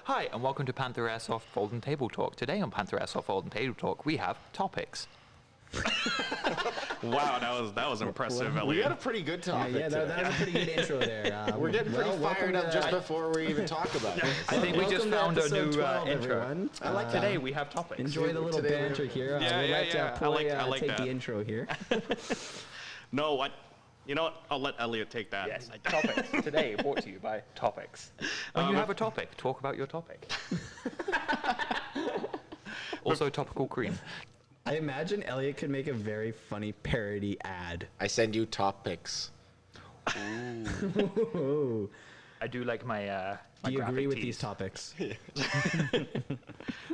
Hi, and welcome to Panther Airsoft Fold and Table Talk. Today on Panther Airsoft Fold and Table Talk, we have topics. Wow, that was impressive, We Elliot. got a pretty good topic. Yeah, that was a pretty good intro there. We're getting pretty fired up just to, before we even talk about it. I think we just found a new 12, intro. everyone. I like today we have topics. Enjoy the little Today we banter have- here. Yeah. We'll I let like take that. the intro here. No, what? You know what? I'll let Elliot take that. Yes, topics. Today brought to you by Topics. When you have a topic, talk about your topic. Also, topical cream. I imagine Elliot could make a very funny parody ad. I send you topics. Ooh. I do like my Do you graphic agree with tees. these topics?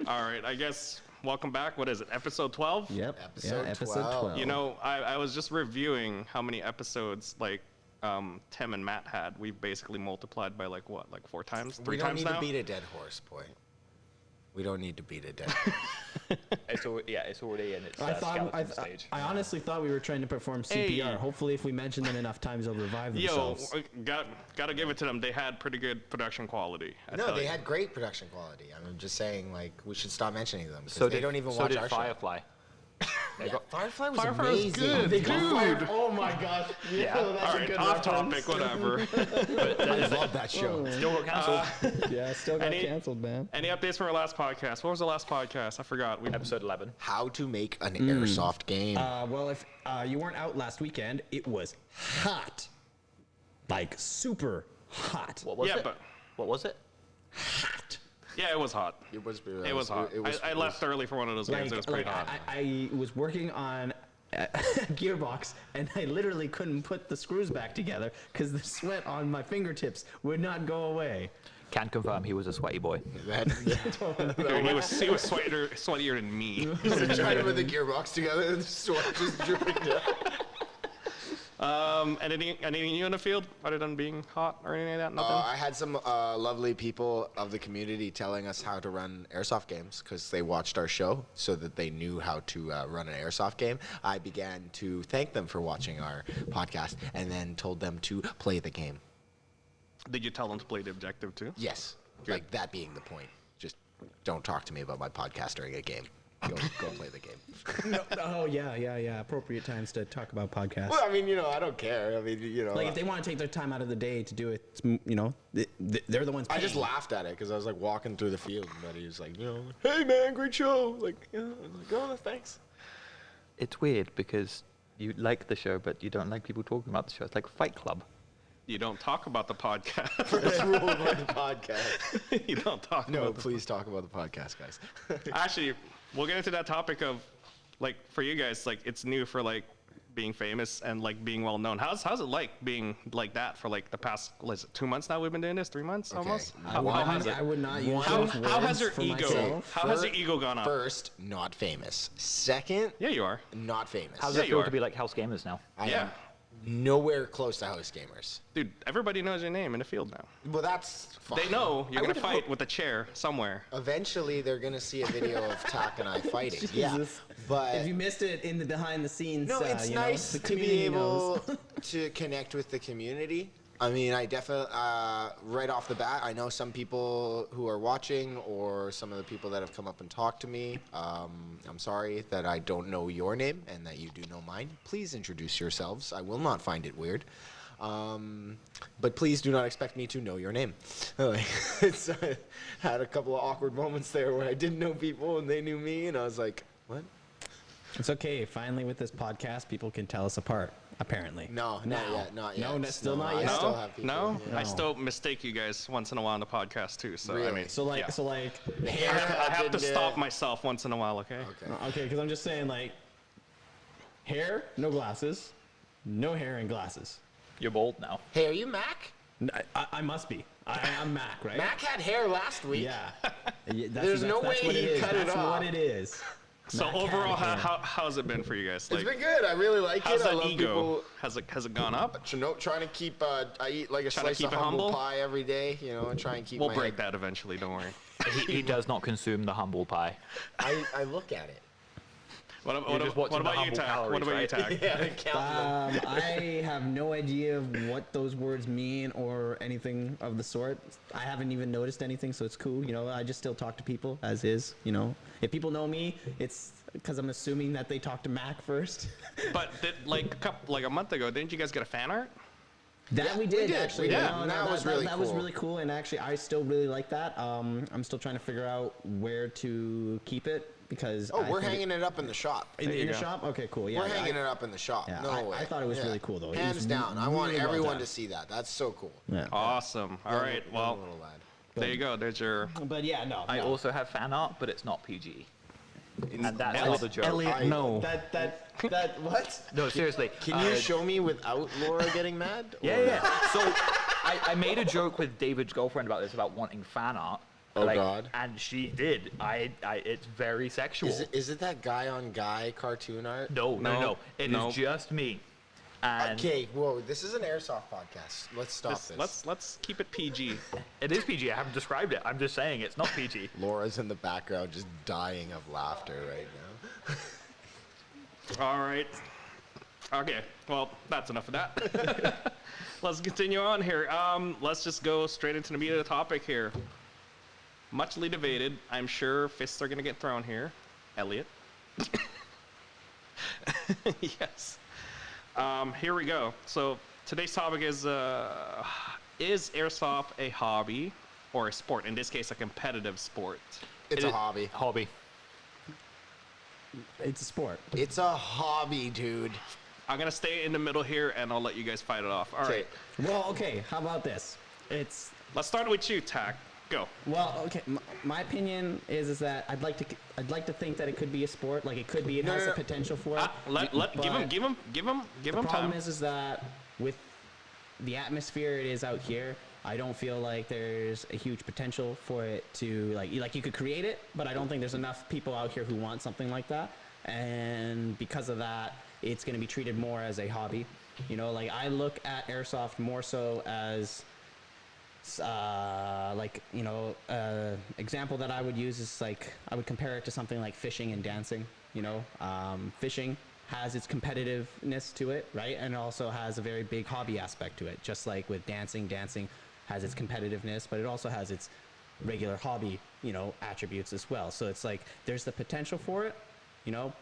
All right, I guess welcome back. What is it? Episode 12? Yep. Episode Episode 12. 12. You know, I was just reviewing how many episodes Tim and Matt had. We've basically multiplied by like 4 times, 3 We don't times need now. to beat a dead horse, boy. We don't need to beat a dead horse. It's already in its I skeleton stage. I honestly thought we were trying to perform CPR. Hey. Hopefully, if we mention them enough times, they'll revive Yo, themselves. gotta give it to them. They had pretty good production quality. I No, tell they you. had great production quality. I'm just saying, like, we should stop mentioning them because So they did, don't even so watch did our Firefly. They show. Yeah, Firefly was Firefly was amazing. good, They got dude. fired- Oh my gosh. Yeah. that's All a right, good off reference. topic, whatever. I love that show. Still got cancelled. Yeah, still got Any- canceled, man. Any updates from our last podcast? What was the last podcast? I forgot. Episode 11. How to make an airsoft game. Well, if you weren't out last weekend, it was hot. Like, super hot. What was Yeah, it? but- What was it? Hot. Yeah, it was hot. It was hot. I left early for one of those games. It was pretty hot. I was working on a gearbox, and I literally couldn't put the screws back together because the sweat on my fingertips would not go away. Can confirm he was a sweaty boy. Dude, he was sweatier than me. trying to put the gearbox together and the sweat just dripping down. Anything new in the field other than being hot or anything like that? Nothing. I had some lovely people of the community telling us how to run airsoft games because they watched our show so that they knew how to run an airsoft game. I began to thank them for watching our podcast and then told them to play the game. Did you tell them to play the objective too? Yes, Good. like that being the point. Just don't talk to me about my podcast during a game. Go play the game. Oh, yeah. Appropriate times to talk about podcasts. Well, I mean, I don't care. I mean, Like, if they want to take their time out of the day to do it, they're the ones I paying. just laughed at it because I was like walking through the field and he was like, hey man, great show. Like, I was like, oh, thanks. It's weird because you like the show, but you don't like people talking about the show. It's like Fight Club. You don't talk about the podcast. First rule of the podcast. You don't talk No, about the please talk about the podcast, guys. Actually, we'll get into that topic of, like, for you guys, like, it's new for, like, being famous and, like, being well known. How's it like being like that for, like, the past, what is it, 2 months now we've been doing this? 3 months almost? How has it? I would not use How, those how has words your for ego? myself. How has your ego gone up? First, not famous. Second, Yeah, you are. not famous. How does Yeah, it you feel are. to be like House Gamers now? I Yeah. am nowhere close to House Gamers. Dude, everybody knows your name in the field now. Well, that's fine. They know you're I going to would fight hope with a chair somewhere. Eventually, they're going to see a video of Tak and I fighting. Yeah, Jesus. but... If you missed it in the behind the scenes, No, it's the nice to be community able knows. to connect with the community. I mean, I definitely, right off the bat, I know some people who are watching or some of the people that have come up and talked to me. I'm sorry that I don't know your name and that you do know mine. Please introduce yourselves. I will not find it weird. But please do not expect me to know your name. It's had a couple of awkward moments there where I didn't know people and they knew me, and I was like, what? It's okay. Finally, with this podcast, people can tell us apart, apparently. No, not yet, not yet. No, that's still not I yet? still No, have people, no, yeah. I still mistake you guys once in a while on the podcast too. So I Really? mean, So, like, yeah. Hair, I have to didn't, stop myself once in a while. Okay. Okay. because I'm just saying, like, hair, no glasses, no hair and glasses. You're bald now. Hey, are you Mac? I must be. I'm Mac, right? Mac had hair last week. Yeah. Yeah, There's no way what he it is. cut it That's off. what it is. So Mac overall, had hair. how's it been for you guys? It's been good. I really like how's it. I that love ego? Has it gone up? people. Trying to keep. I eat like a Trying to slice keep of it humble humble? pie every day. And try and keep We'll my break head. that eventually. Don't worry. He does not consume the humble pie. I look at it. just watching what the about you, humble Tak? calories, What about you, right? Tak? Yeah, count them. I have no idea what those words mean or anything of the sort. I haven't even noticed anything, so it's cool. You know, I just still talk to people as is. You know, if people know me, it's because I'm assuming that they talked to Mac first. But like a month ago, didn't you guys get a fan art? That Yeah, we we did did, actually. we did. No, That was really That was cool. really cool, and actually, I still really like that. I'm still trying to figure out where to keep it because. Oh, I we're think hanging it up in the shop. in There you your go. shop. Okay, cool. Yeah, We're yeah, hanging it up in the shop. yeah, No way. I thought it was really cool, though. It Hands was down. I want really well everyone done. to see that. That's so cool. Yeah. Awesome. All right. Young Well, little lad. there you go. There's your. But yeah, no. I no. also have fan art, but it's not PG. And that's Elliot- not a joke. Elliot, no. That what? No, seriously. Can you show me without Laura getting mad? Yeah, Or- yeah. So I made a joke with David's girlfriend about this, about wanting fan art. Oh, God. And she did. It's very sexual. Is it that guy on guy cartoon art? No. It is No. just me. And Okay, whoa, this is an Airsoft podcast. Let's stop this. Let's keep it PG. it is PG. I haven't described it. I'm just saying it's not PG. Laura's in the background just dying of laughter right now. All right. Okay. Well, that's enough of that. Let's continue on here. Let's just go straight into the meat of the topic here. Muchly debated. I'm sure fists are gonna get thrown here. Elliot. Yes. Here we go. So today's topic is Airsoft a hobby or a sport? In this case, a competitive sport. It's a hobby. Hobby. It's a sport. It's a hobby, dude. I'm gonna stay in the middle here, and I'll let you guys fight it off. All right. Well, okay. How about this? It's Let's start with you, Tak. Go. well, okay. My opinion is that I'd like to think that it could be a sport. Like it could be. It No, has no, the no. potential for it. Give him The time. problem is that with the atmosphere it is out here, I don't feel like there's a huge potential for it to like you could create it, but I don't think there's enough people out here who want something like that. And because of that, it's going to be treated more as a hobby. You know, like I look at Airsoft more so as example that I would use is like I would compare it to something like fishing and dancing. You know, fishing has its competitiveness to it, right? And it also has a very big hobby aspect to it. Just like with dancing has its competitiveness, but it also has its regular hobby, attributes as well. So it's like there's the potential for it.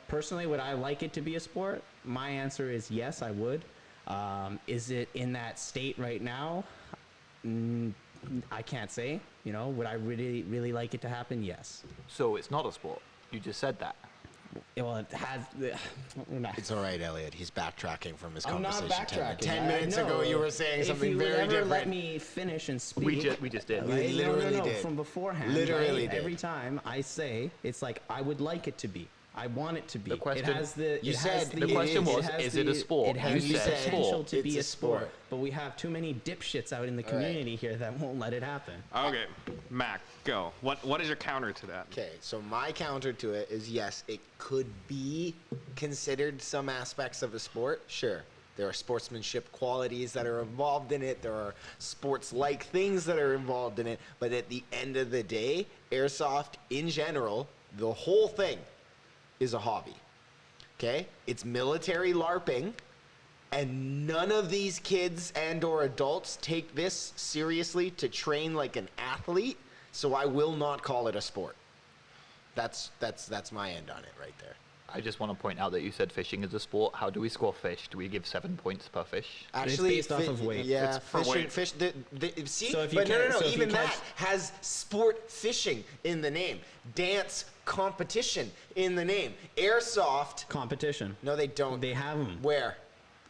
Personally, would I like it to be a sport? My answer is yes, I would. Is it in that state right now? I can't say. Would I really, really like it to happen? Yes. So it's not a sport. You just said that. Well, it has. It's all right, Elliot. He's backtracking from his I'm not conversation. backtracking. 10 minutes ago, you were saying something very If you would ever let different. me finish and speak. We just did. We right? literally no, did. From beforehand. Literally right? did. Every time I say, it's like I would like it to be. I want it to be. The question- it has the. You it said has the question was, has is it a sport? It has You the said potential to it's be a a sport, sport. but we have too many dipshits out in the right. community here that won't let it happen. Okay, Mac, go. What is your counter to that? Okay, so my counter to it is yes, it could be considered some aspects of a sport. Sure, there are sportsmanship qualities that are involved in it. There are sports-like things that are involved in it. But at the end of the day, Airsoft in general, the whole thing is a hobby. Okay? It's military LARPing. And none of these kids and or adults take this seriously to train like an athlete, so I will not call it a sport. That's my end on it right there. I just want to point out that you said fishing is a sport. How do we score fish? Do we give 7 points per fish? Actually, based off of weight. Yeah, It's for fishing, weight. fish. See, So if you but no, catch- no, so if you even that catch- has sport fishing in the name. Dance competition in the name. Airsoft. Competition. No, they don't. They have them Where?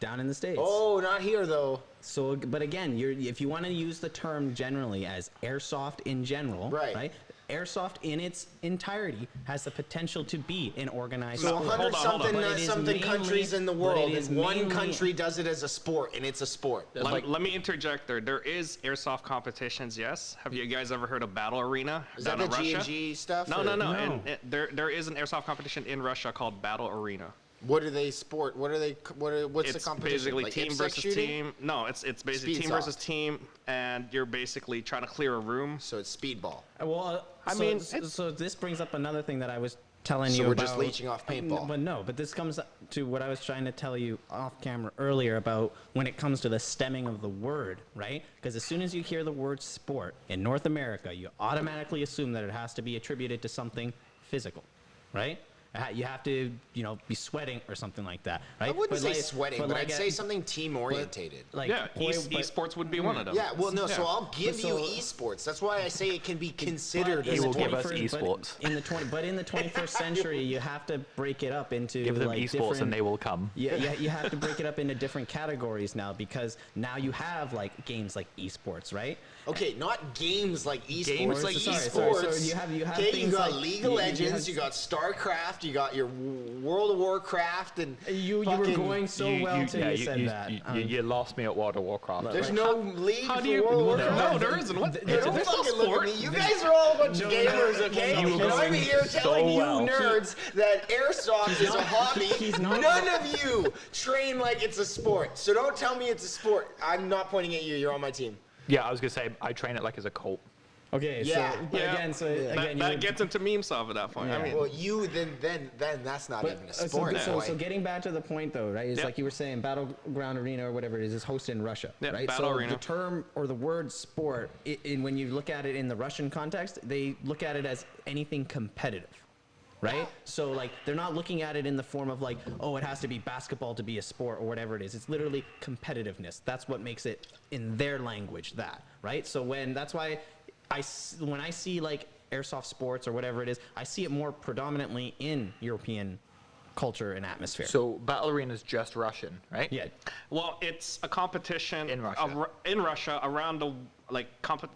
down in the States. Oh, not here though. So, but again, if you want to use the term generally as airsoft in general, Right. Airsoft in its entirety has the potential to be an organized So sport. 100 hold on. something But it is something mainly- countries in the but world, it is and one mainly- country does it as a sport, and it's a sport. Let me interject there. There is airsoft competitions, yes. Have you guys ever heard of Battle Arena Is that down the in Russia? G&G stuff? No, or- no, no. No. And there is an airsoft competition in Russia called Battle Arena. What are they sport? What are they? What's the It's competition? basically Like team IPSC versus shooting? team. No, it's basically Speed team versus soft. team, and you're basically trying to clear a room. So it's speedball. Well, I so, mean, so this brings up another thing that I was telling So you we're about. just leeching off paintball. But this comes to what I was trying to tell you off camera earlier about when it comes to the stemming of the word, right? Because as soon as you hear the word sport in North America, you automatically assume that it has to be attributed to something physical, right? You have to, be sweating or something like that, right? I wouldn't say like- sweating, but like I'd say something team orientated. Like, Yeah, boy, but- esports would be one of them. Yeah, well, no, so Yeah. I'll give But you so- esports. That's why I say it can be considered But as He in will the give us 21st esports. But in the 21st century, you have to break it up into Give them like esports different, and they will come. Yeah, you have to break it up into different categories now because now you have like games like esports, right? Okay, not games like esports. Games like sorry, esports. so you have okay, you things got like- League you of have- Legends, you got StarCraft, you got your World of Warcraft, and You were fucking- going so well till you said that. You lost me at World of Warcraft. There's no league How for do you? World of Warcraft. No, there isn't. What? Don't There's no fucking look at sport. me. You guys are all a bunch of No, gamers, okay? you were And I'm going here so telling you well. nerds that airsoft is a hobby. he's not- None of you train like it's a sport. So don't tell me it's a sport. I'm not pointing at you. You're on my team. Yeah, I was gonna say I train it like as a cult. Okay, Yeah. so but Yeah. again, That, you that would- gets into meme stuff at that point. I Yeah. mean, Well, you then that's not even a so, sport. boy. so getting back to the point though, right? It's Yep. like you were saying, Battleground Arena or whatever it is hosted in Russia, Yep, right? Battle so Arena. the term or the word sport, when you look at it in the Russian context, they look at it as anything competitive. Right? So like they're not looking at it in the form of like, oh, it has to be basketball to be a sport or whatever it is. It's literally competitiveness. That's what makes it in their language that, right? So that's why when I see like airsoft sports or whatever it is, I see it more predominantly in European culture and atmosphere. So Battle Arena is just Russian, right? yeah. well, it's a competition In Russia. In Russia, around the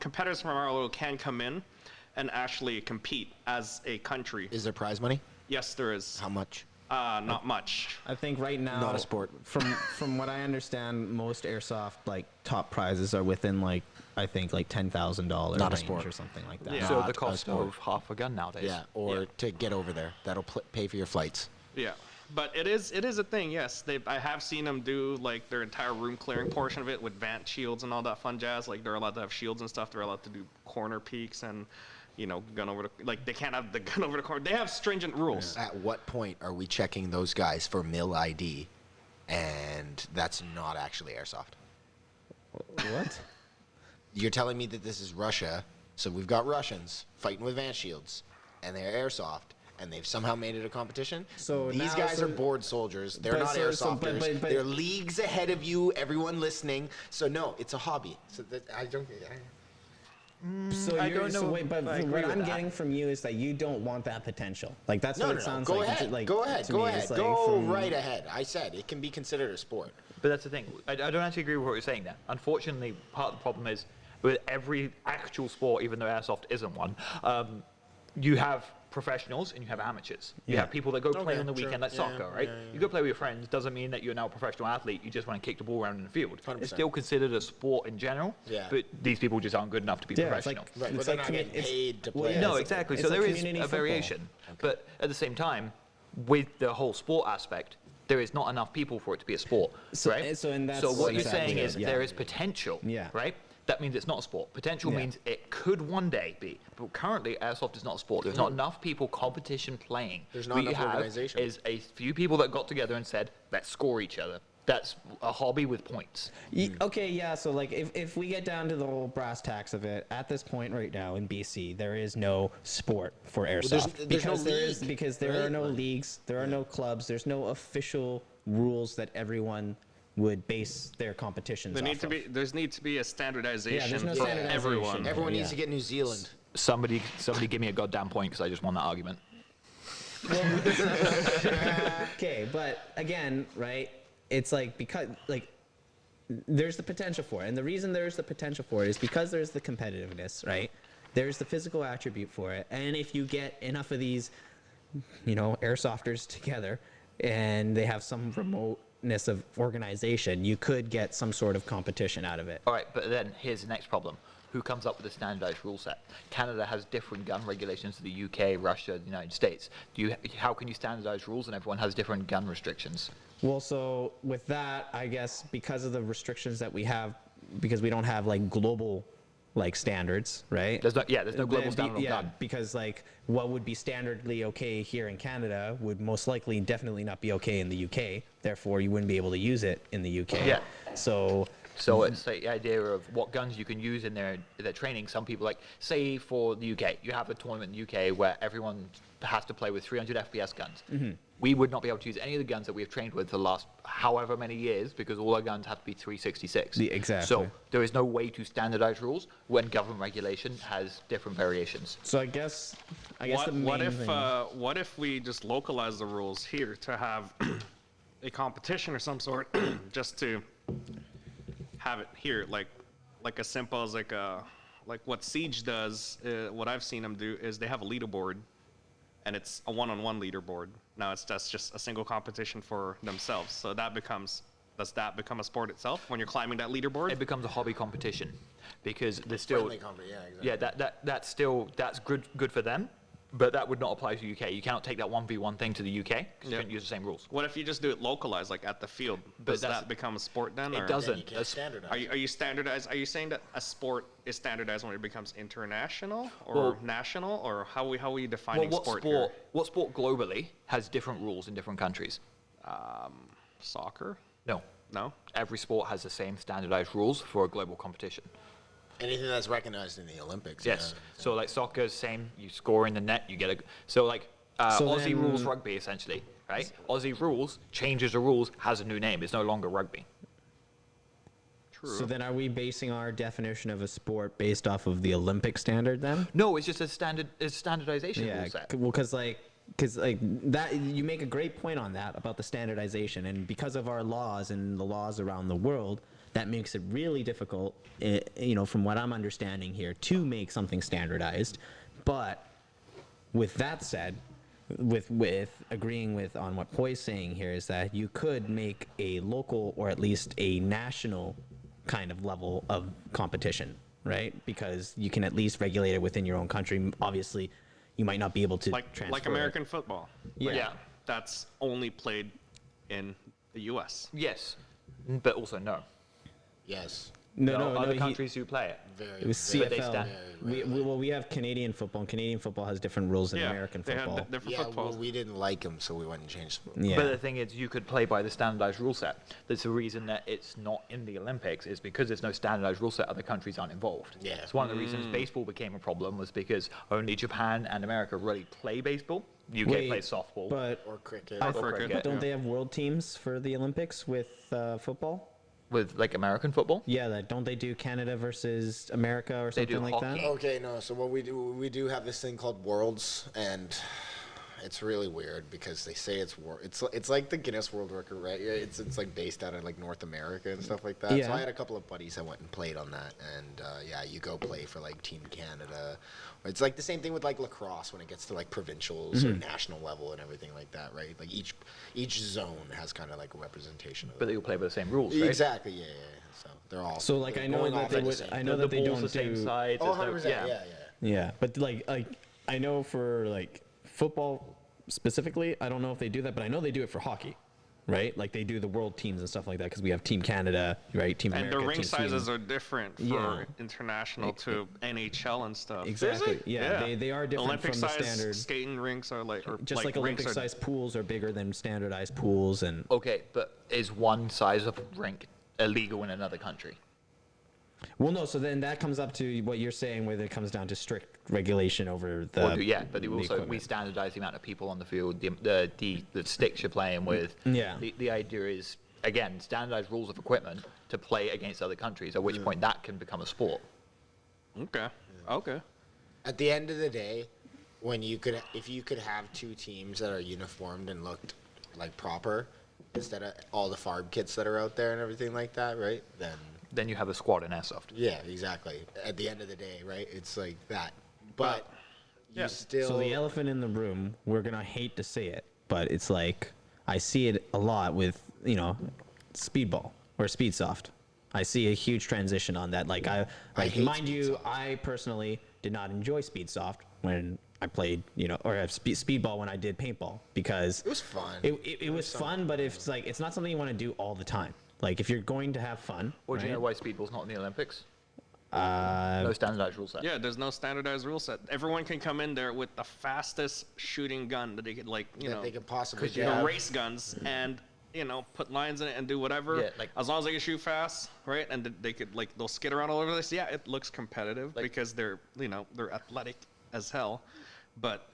competitors from our world can come in and actually compete as a country. Is there prize money? Yes, there is. How much? Not much. I think right now, Not a sport. From what I understand, most airsoft like top prizes are within like I think like $10,000 Not a range sport. or something like that. Yeah. So Not the a cost sport. of half a gun nowadays. Yeah, or Yeah. to get over there. That'll pay for your flights. Yeah, but it is a thing. Yes, I have seen them do like their entire room clearing portion of it with vent shields and all that fun jazz. Like they're allowed to have shields and stuff. They're allowed to do corner peeks and gun over the they can't have the gun over the corner. They have stringent rules. At what point are we checking those guys for MIL ID, and that's not actually airsoft? What? You're telling me that this is Russia, so we've got Russians fighting with van shields, and they're airsoft, and they've somehow made it a competition. So these now- guys so- are board soldiers. They're but not so- airsofters. but- They're leagues ahead of you. Everyone listening. So no, it's a hobby. So that I don't. So I you're, don't so know wait, but if I agree what with I'm that. getting from you is that you don't want that potential. Like that's No, what no, it no. sounds Go like. ahead. Like, Go ahead. to Go me, ahead. it's like Go from- right ahead. I said it can be considered a sport. But that's the thing. I don't actually agree with what you're saying there. Unfortunately, part of the problem is with every actual sport, even though airsoft isn't one, you have professionals and you have amateurs. You Yeah. have people that go play Okay, on the sure. weekend like Yeah, soccer, right? yeah, yeah. You go play with your friends doesn't mean that you're now a professional athlete. You just want to kick the ball around in the field. 100%. It's still considered a sport in general. Yeah. But these people just aren't good enough to be Yeah, it's like- professional. Right, It's but they're like not getting it's- paid to well, play. yeah, No, it's- exactly. it's So like there is community a football. variation. But at the same time, with the whole sport aspect, there is not enough people for it to be a sport, So- right? so and that's so what you're exactly saying it, is yeah. there is potential, Yeah. right? That means it's not a sport. Potential Yeah. means it could one day be. But currently, airsoft is not a sport. There's not enough people competition playing. There's not what you enough have organization. is a few people that got together and said, let's score each other. That's a hobby with points. Okay, yeah. So like, if we get down to the whole brass tacks of it, at this point right now in BC, there is no sport for airsoft there's no league, because there right? are no leagues, there are no clubs, there's no official rules that everyone would base their competitions There off needs to of. be no standardization no for standardization. everyone. Everyone Yeah. needs to get New Zealand. Somebody give me a goddamn point because I just won that argument. Okay, but again, right? It's like because like there's the potential for it, and the reason there's the potential for it is because there's the competitiveness, right? There's the physical attribute for it, and if you get enough of these, airsofters together, and they have some remoteness of organization, you could get some sort of competition out of it. All right, but then here's the next problem. Who comes up with a standardized rule set? Canada has different gun regulations to the UK, Russia, the United States. How can you standardize rules and everyone has different gun restrictions? Well, so with that, I guess because of the restrictions that we have, because we don't have like global like standards, right? There's no global standard on Yeah, gun. because like what would be standardly okay here in Canada would most likely definitely not be okay in the UK. Therefore, you wouldn't be able to use it in the UK. Yeah. So So it's like the idea of what guns you can use in their training. Some people, like, say for the UK, you have a tournament in the UK where everyone has to play with 300 FPS guns. We would not be able to use any of the guns that we've trained with for the last however many years because all our guns have to be 366. Exactly. So there is no way to standardize rules when government regulation has different variations. So I guess What, the main what if thing, what if we just localize the rules here to have a competition or some sort, just to have it here, like as simple as like what Siege does. What I've seen them do is they have a leaderboard, and it's a one-on-one leaderboard. Now that's just a single competition for themselves. So does that become a sport itself when you're climbing that leaderboard? It becomes a hobby competition because there's still Friendly exactly. that's good for them, but that would not apply to the UK. You cannot take that 1v1 thing to the UK because you Yep. can't use the same rules. What if you just do it localized, like at the field? Does that's- that become a sport then? It or- doesn't. Then you can't That's- standardize. Are you standardized? Are you saying that a sport is standardized when it becomes international or Well- national, or how are we defining Well, sport here? what sport globally has different rules in different countries? Soccer? No. No. Every sport has the same standardized rules for a global competition. Anything that's recognized in the Olympics. Yes. Yeah. So like soccer is same. You score in the net, you get a. So like So Aussie then- rules rugby essentially, right? Aussie rules changes the rules, has a new name. It's no longer rugby. True. so then are we basing our definition of a sport based off of the Olympic standard then? No, it's just a standardization Yeah, rule set. well, because like that, you make a great point on that about the standardization, and because of our laws and the laws around the world, that makes it really difficult, from what I'm understanding here, to make something standardized. But with that said, with agreeing with on what Poy's saying here is that you could make a local or at least a national kind of level of competition, right? Because you can at least regulate it within your own country. Obviously, you might not be able to transfer like it. American football. Yeah. Like, Yeah. That's only played in the U.S. Yes, but also no. Yes. No, other he- countries who play it. Very. It was But they CFL. stand- We have Canadian football, and Canadian football has different rules than Yeah, American they football. have different Yeah, footballs. well, we didn't like them, so we went and changed them. Yeah. But the thing is, you could play by the standardized rule set. That's the reason that it's not in the Olympics is because there's no standardized rule set. Other countries aren't involved. Yeah. It's one of the reasons baseball became a problem was because only Japan and America really play baseball. UK Wait, plays softball. But Or cricket. Or Or cricket. cricket. don't yeah. they have world teams for the Olympics with football? with like American football. Yeah, don't they do Canada versus America or They do something like hockey. that? Okay, no. So what we do have this thing called Worlds, and it's really weird because they say it's like the Guinness World Record, right? Yeah, it's like based out of like North America and stuff like that. Yeah. So I had a couple of buddies that went and played on that, and yeah, you go play for like Team Canada. It's like the same thing with like lacrosse when it gets to like provincials or national level and everything like that, right? Like each zone has kind of like a representation of But it. they all play by the same rules, right? Exactly, yeah. So they're all So like I know going that off they at the would. same I time. know that the they ball's don't the same do. size. Oh, there's 100%, no- yeah. Yeah, but like I know for like football specifically, I don't know if they do that, but I know they do it for hockey, right? Like they do the world teams and stuff like that because we have Team Canada, right? Team And America, the ring Team Sweden. sizes are different for Yeah. international to NHL and stuff. Exactly. Yeah, they are different Olympic from the size standard. skating rinks are like, or Just like rinks Olympic are- sized pools are bigger than standardized pools, and Okay, but is one size of rink illegal in another country? well, no. So then that comes up to what you're saying, where it comes down to strict regulation over the. Or but the also we equipment. standardize the amount of people on the field, the sticks you're playing with. Yeah. The idea is again standardized rules of equipment to play against other countries. At which point that can become a sport. Okay. Okay. At the end of the day, if you could have two teams that are uniformed and looked like proper, instead of all the farb kits that are out there and everything like that, right? Then you have a squad in airsoft. Yeah, exactly. At the end of the day, right? It's like that. But yeah. you still. So the elephant in the room, we're gonna hate to say it, but it's like I see it a lot with speedball or speedsoft. I see a huge transition on that. Like hate mind you, Speedsoft. I personally did not enjoy speedsoft when I played, or speedball when I did paintball because It was fun. It was fun, but it's like it's not something you want to do all the time. Like if you're going to have fun, Or do you right? know why speedball's not in the Olympics? No standardized rule set. Yeah, there's no standardized rule set. Everyone can come in there with the fastest shooting gun that they could, like, That they could possibly the get. race guns, and put lines in it and do whatever. Yeah, like- as long as they can shoot fast, right? And they could, like, they'll skid around all over the place. Yeah, it looks competitive because they're they're athletic as hell, but.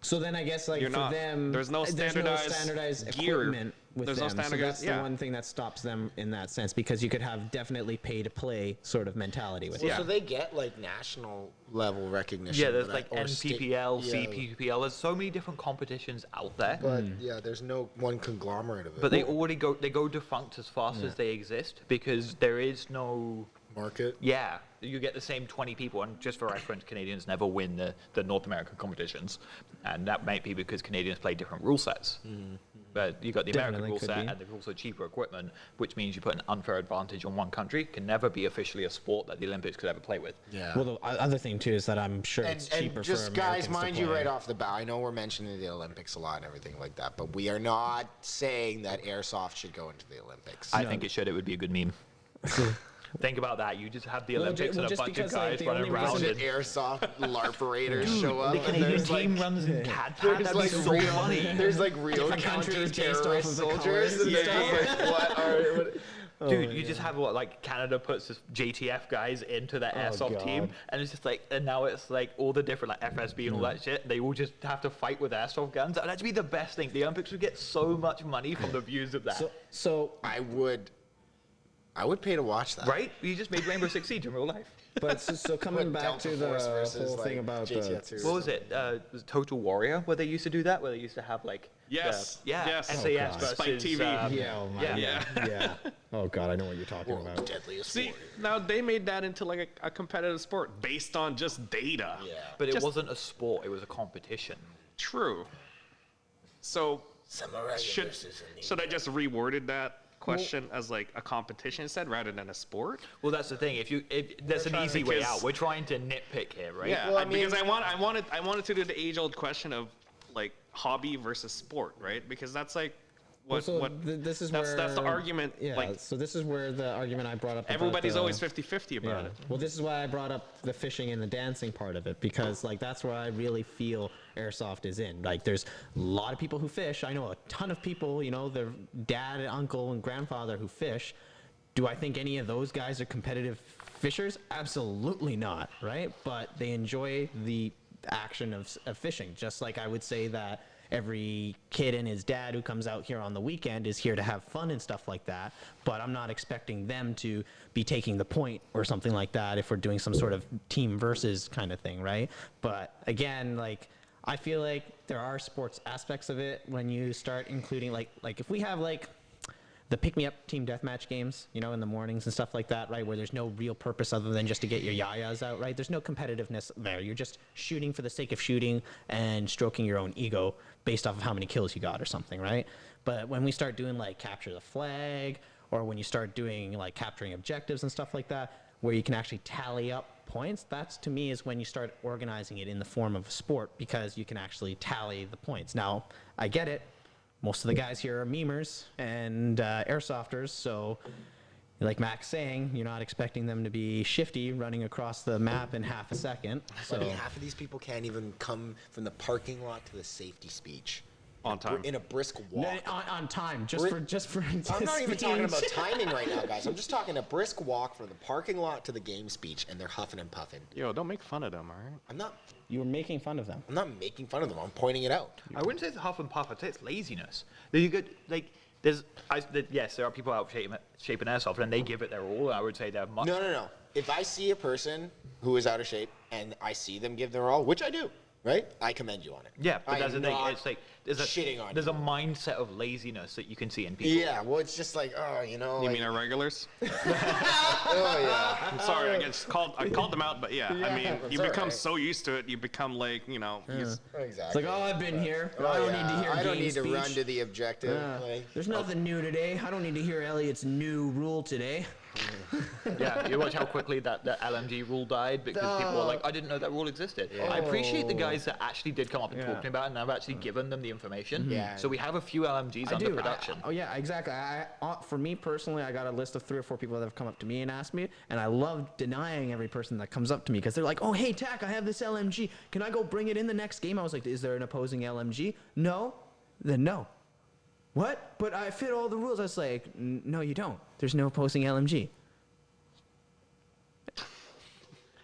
So then I guess like You're for not- them, there's no standardized gear. equipment with There's no them. standardized- So that's the one thing that stops them in that sense, because you could have definitely pay to play sort of mentality with Well, it. so they get like national level recognition. Yeah, there's but like or state- NPPL, yeah, CPPL. There's so many different competitions out there. But yeah, there's no one conglomerate of it. But they already go defunct as fast as they exist because there is no. market. Yeah, you get the same 20 people, and just for reference, Canadians never win the North American competitions, and that might be because Canadians play different rule sets. But you got the American Definitely rule could set, be. and there's also cheaper equipment, which means you put an unfair advantage on one country. Can never be officially a sport that the Olympics could ever play with. Yeah. Well, the other thing too is that I'm sure it's cheaper and just for guys, Americans to mind you, play. right off the bat, I know we're mentioning the Olympics a lot and everything like that, but we are not saying that airsoft should go into the Olympics. I think it should. It would be a good meme. Think about that. You just have the Well, Olympics well, and a just bunch of because, like, guys the running only around. Bunch reason of airsoft LARPerators show up. The and Canadian there's team like, runs in CAD. there's That'd be like so real, funny. there's like real Different countries based off counter-terrorist of the soldiers, colours and and they're just stuff. like, what are? What, Dude, you just have what, like Canada puts this JTF guys into their airsoft team, God. and it's just like, and now it's like all the different like FSB and all that shit. They all just have to fight with airsoft guns. That'd be the best thing. The Olympics would get so much money from the views of that. So I would pay to watch that. Right? You just made Rainbow Six Siege in real life. but so coming What, back Delta to the Force versus, whole thing like, about JTF the, two. What was it? Was it Total Warrior where they used to do that? Where they used to have like Yes, yeah, yes. SAS Oh, God. versus Spike TV. yeah, oh my yeah. God. Yeah. Oh God, I know what you're talking World's about. deadliest See, warrior. now they made that into like a competitive sport based on just data. Yeah. But it Just- wasn't a sport; it was a competition. True. So Samurai should versus a ninja. should I just reworded that question as like a competition instead rather than a sport? Well, that's the thing. That's an trying easy to- way because- out. We're trying to nitpick here, right? Yeah, Well, I because mean- I wanted to do the age-old question of like hobby versus sport, right? Because that's like what So what this is that's the where- argument. Yeah. Like So this is where the argument I brought up. about everybody's the- always 50-50 about Yeah. it. Well, this is why I brought up the fishing and the dancing part of it, because like that's where I really feel airsoft is in. Like there's a lot of people who fish. I know a ton of people, their dad, uncle, and grandfather who fish. Do I think any of those guys are competitive fishers? Absolutely not, right? But they enjoy the action of fishing, just like I would say that every kid and his dad who comes out here on the weekend is here to have fun and stuff like that, but I'm not expecting them to be taking the point or something like that if we're doing some sort of team versus kind of thing, right? But again, like I feel like there are sports aspects of it when you start including like if we have like the pick-me-up team deathmatch games, in the mornings and stuff like that, right, where there's no real purpose other than just to get your yayas out, right? There's no competitiveness there. You're just shooting for the sake of shooting and stroking your own ego based off of how many kills you got or something, right? But when we start doing like capture the flag, or when you start doing like capturing objectives and stuff like that, where you can actually tally up points, that's to me is when you start organizing it in the form of a sport, because you can actually tally the points. Now, I get it. Most of the guys here are memers and airsofters, so like Mac's saying, you're not expecting them to be shifty running across the map in half a second. So I mean, half of these people can't even come from the parking lot to the safety speech On time. in a brisk walk. on time, just for I'm not even talking speeds. about timing right now, guys. I'm just talking a brisk walk from the parking lot to the game speech, and they're huffing and puffing. Yo, don't make fun of them, all right? I'm not You were making fun of them. making fun of them. I'm pointing it out. I wouldn't say it's huff and puff. I'd say it's laziness. You could like. Yes, there are people out shaping airsoft, and they give it their all. I would say they're much. No. If I see a person who is out of shape and I see them give their all, which I do, right? I commend you on it. Yeah, but I that's the am thing. not It's like shitting on there's you. a mindset of laziness that you can see in people. Yeah, well, it's just like, You like, mean our regulars? oh yeah. I'm sorry, I called them out, but yeah, I mean, that's you all become right. so used to it, you become like, Exactly. It's like, oh, I've been here. Oh, I don't yeah. need to hear I don't game need to speech. run to the objective. There's nothing new today. I don't need to hear Elliot's new rule today. Yeah, you watch how quickly that LMG rule died because people were like, I didn't know that rule existed. I appreciate the guys that actually did come up and talk to me about it, and I've actually given them the information. Yeah. So we have a few LMGs under production. Oh yeah, exactly. For me personally, I got a list of 3 or 4 people that have come up to me and asked me, and I love denying every person that comes up to me because they're like, "Oh, hey, Tack, I have this LMG. Can I go bring it in the next game?" I was like, "Is there an opposing LMG?" No. Then no. What? But I fit all the rules. I was like, "No, you don't. There's no opposing LMG."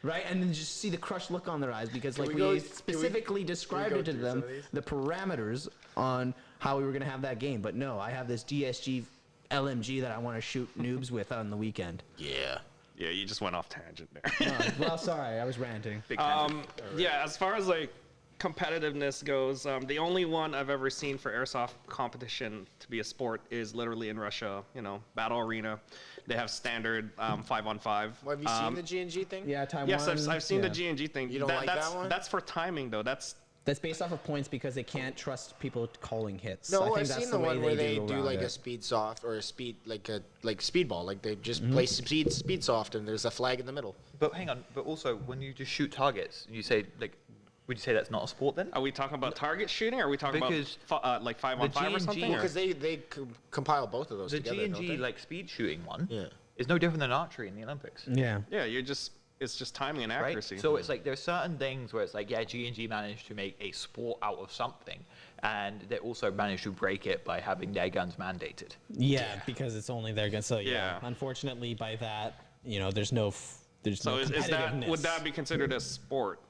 Right, and then just see the crushed look on their eyes because, like, we specifically described it to them, the parameters on how we were gonna have that game. But no, I have this DSG LMG that I want to shoot noobs with on the weekend. Yeah. Yeah, you just went off tangent there. Well, sorry, I was ranting. Yeah, as far as like competitiveness goes, the only one I've ever seen for airsoft competition to be a sport is literally in Russia. You know, Battle Arena. They have standard 5-on-5. Well, have you seen the G&G thing? Yeah, Taiwan. Yes, I've seen the G&G thing. You don't like that's, that one? That's for timing though. That's based off of points because they can't trust people calling hits. No, I think I've that's seen the one where they do around like it. a speed soft or a speed like speedball. Like they just play speed soft and there's a flag in the middle. But hang on, but also when you just shoot targets, you say like, would you say that's not a sport then? Are we talking about target shooting, or are we talking Because about like 5-on-5 or G&G something? Well, or- because they compile both of those The together. don't G&G they? like speed shooting one Yeah. is no different than archery in the Olympics. Yeah. Yeah, it's just timing and Right? accuracy. So it's like there's certain things where it's like, yeah, G&G managed to make a sport out of something, and they also managed to break it by having their guns mandated. Yeah, because it's only their gun. So Yeah. unfortunately, by that, there's no So no is that competitiveness. would that be considered a sport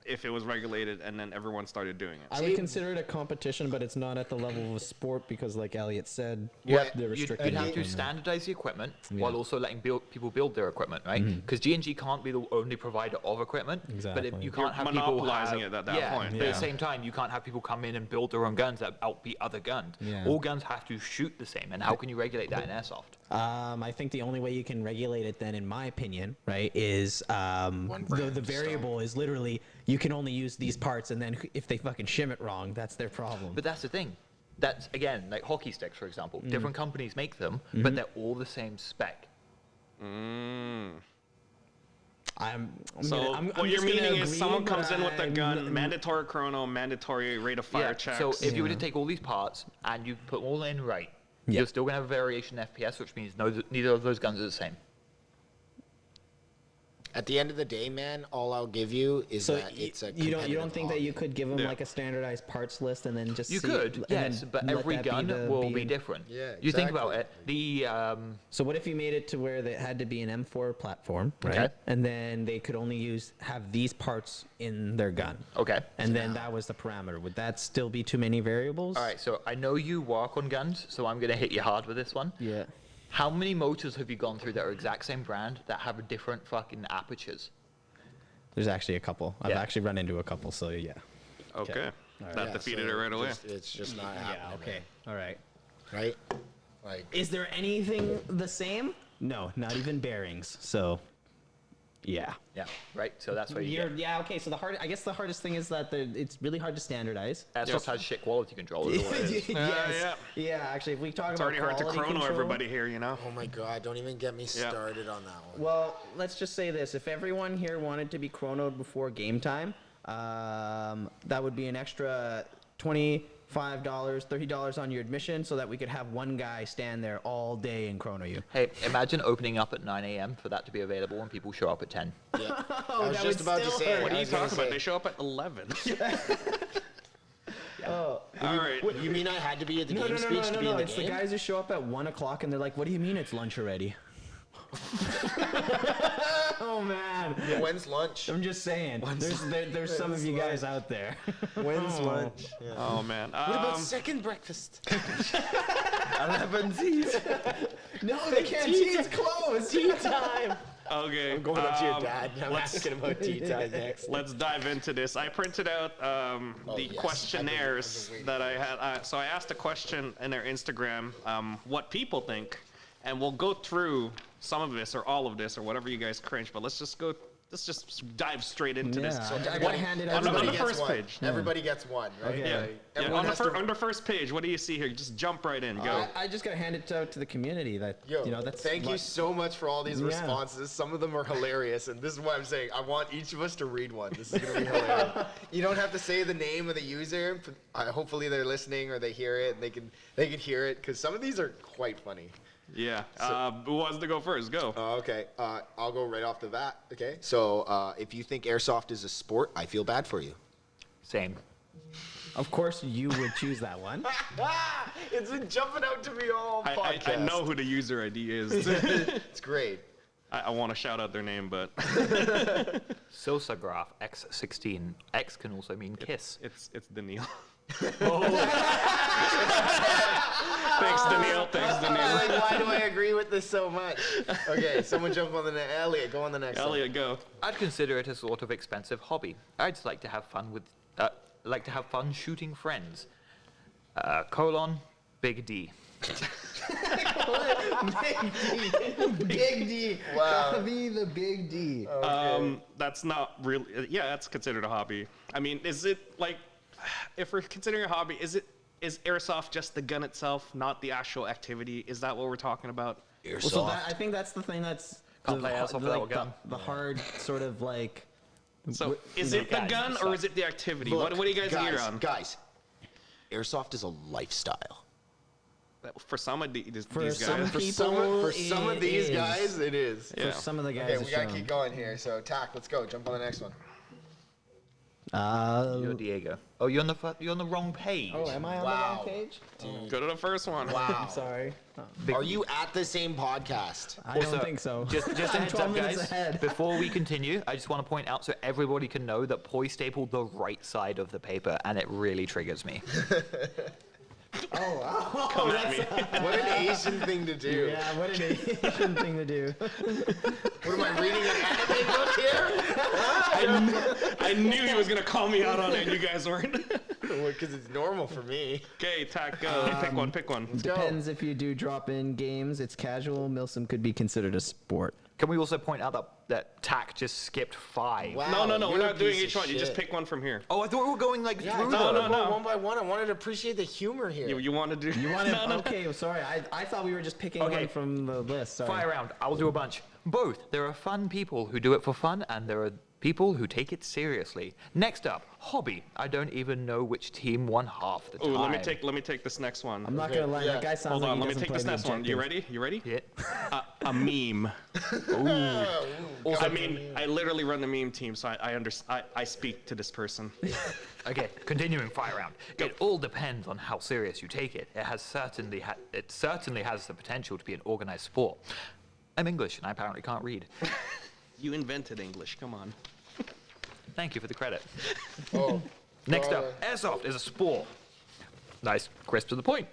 if it was regulated and then everyone started doing it? I would consider it a competition, but it's not at the level of a sport because, like Elliot said, Yeah, they're You'd restricted. have to standardize the equipment while also letting people build their equipment, right? Because G&G can't be the only provider of equipment, but Exactly. if you You're can't have people monopolizing have, it at that point. But at the same time, you can't have people come in and build their own guns that outbeat other guns. Yeah. All guns have to shoot the same, and how can you regulate that in airsoft? I think the only way you can regulate it then, in my opinion, right, is brand, the variable is literally you can only use these parts, and then if they fucking shim it wrong, that's their problem. But that's the thing. That's, again, like hockey sticks, for example. Different companies make them, but they're all the same spec. So what you're just gonna meaning is agree, someone but comes in with a gun, I'm- mandatory chrono, mandatory rate of fire checks. So if you were to take all these parts and you put them all in right, you're still going to have a variation in FPS, which means neither of those guns are the same. At the end of the day, man, all I'll give you is So that it's a you don't competitive think that hobby. you could give them Yeah. like a standardized parts list and then just You see could, and yes, then but let every that be gun the- will be different. Yeah, You think about exactly. it, So what if you made it to where it had to be an M4 platform, right? Okay. And then they could only have these parts in their gun. okay. And then that was the parameter. Would that still be too many variables? All right, so I know you work on guns, so I'm going to hit you hard with this one. Yeah. How many motors have you gone through that are exact same brand that have different fucking apertures? There's actually a couple. I've Yeah. actually run into a couple, so yeah. Okay. That Yeah, defeated so it right away. It's just not happening. okay. All right. Right? Like, Is there anything the same? No, not even bearings. So, yeah. Yeah, right? So that's where you get. Yeah, okay. So I guess the hardest thing is that it's really hard to standardize. Airsoft has shit quality control. Is all it is. Yes. Yeah, actually, if we talk It's about already hard to quality chrono control- everybody here, you know? oh my god, don't even get me started on that one. Well, let's just say this. If everyone here wanted to be chronoed before game time, that would be an extra $25, $30 on your admission so that we could have one guy stand there all day and chrono you. Hey, imagine opening up at 9 a.m. for that to be available when people show up at 10. Yeah. I was that just would about to still say. hurt. What are I you was gonna talking about? say, They show up at 11. Oh. All right. What, you mean I had to be at the No, game speech to be in the It's game? the guys who show up at 1 o'clock and they're like, what do you mean it's lunch already? Oh, man. When's lunch? I'm just saying. There's some of you guys out there. When's lunch? Yeah. Oh, man. What about second breakfast? 11 Z's. No, the canteen's closed. Tea time. Okay. I'm going up to your dad and I'm let's- asking about tea time next. Let's dive into this. I printed out the yes. questionnaires I've been that I had. So I asked a question in their Instagram, what people think, and we'll go through some of this or all of this or whatever you guys cringe. But let's just go let's just dive straight into this. Yeah, I gotta hand it on over. the gets first one. page. Everybody gets one, right? Okay. Yeah. Like, Yeah, everyone has to- on the first page, what do you see here? Just jump right in. Go. I just gotta hand it out to the community. That Yo, that's thank you what- so much for all these Yeah. responses. Some of them are hilarious, and this is what I'm saying. I want each of us to read one. This is gonna be hilarious. You don't have to say the name of the user. Hopefully they're listening or they hear it and they can hear it because some of these are quite funny. Yeah. Who wants to go first? Go. Okay, I'll go right off the bat. Okay, so if you think airsoft is a sport, I feel bad for you. Same. Of course, you would choose that one. It's been jumping out to me all I podcast. know who the user ID is. It's great. I want to shout out their name, but Silsagraph X16. X can also mean kiss. it's Daniil. Thanks, Daniil. Like, why do I agree with this so much? Okay, someone jump on the next. Elliot, go on the next one. Elliot, go. I'd consider it a sort of expensive hobby. I'd just like to have fun with, shooting friends. Big D. Big D. Wow. Gotta be the big D. That's not really. Yeah, that's considered a hobby. I mean, is it like, if we're considering a hobby, is airsoft just the gun itself, not the actual activity? Is that what we're talking about? Well, so I think that's the thing that's Can't play airsoft without a gun. the hard sort of like. So is it the gun or is it the activity? Look, What do you guys guys, hear on? Guys, airsoft is a lifestyle. For some of these For guys. some For people, some of it these is. guys, it is. Yeah. For some of the guys, Okay, it's we gotta shown. keep going here. So, Tack, let's go. Jump on the next one. You're Diego. Oh, you're on the wrong page. Oh, am I on Wow. the wrong page? Go to the first one. Wow. I'm sorry. Are you at the same podcast? I don't think so. Just a I'm heads 12 up, minutes guys. ahead. Before we continue, I just want to point out so everybody can know that Poi stapled the right side of the paper, and it really triggers me. Come at me. What an Asian thing to do. Yeah, what an Asian thing to do. What am I reading an anime book here? I knew he was gonna call me out on it. You guys weren't. Because it's normal for me. Okay, Tack, go. Pick one. Let's go. Depends if you do drop in games. It's casual. Milsim could be considered a sport. Can we also point out that Tack just skipped 5? Wow, No, you're we're a not doing piece of each one. You just shit. pick one from here. Oh, I thought we were going like Yeah, through no, them. no. one by one. I wanted to appreciate the humor here. You want to do? You want to? Okay, sorry. I thought we were just picking Okay. one from the list. Sorry. Fire round. I will do a bunch. Both. There are fun people who do it for fun, and there are people who take it seriously. Next up, hobby. I don't even know which team won half the Oh, time. let me take this next one. I'm not gonna lie. yeah. That guy sounds Hold like on, he let me doesn't take play this the next one. You objectives. ready? Yeah. A meme. Ooh, I mean, I literally run the meme team, so I speak to this person. Okay, continuing fire round. It all depends on how serious you take it. It certainly has the potential to be an organized sport. I'm English and I apparently can't read. You invented English. Come on. Thank you for the credit. Oh. Next up, airsoft is a sport. Nice, crisp to the point.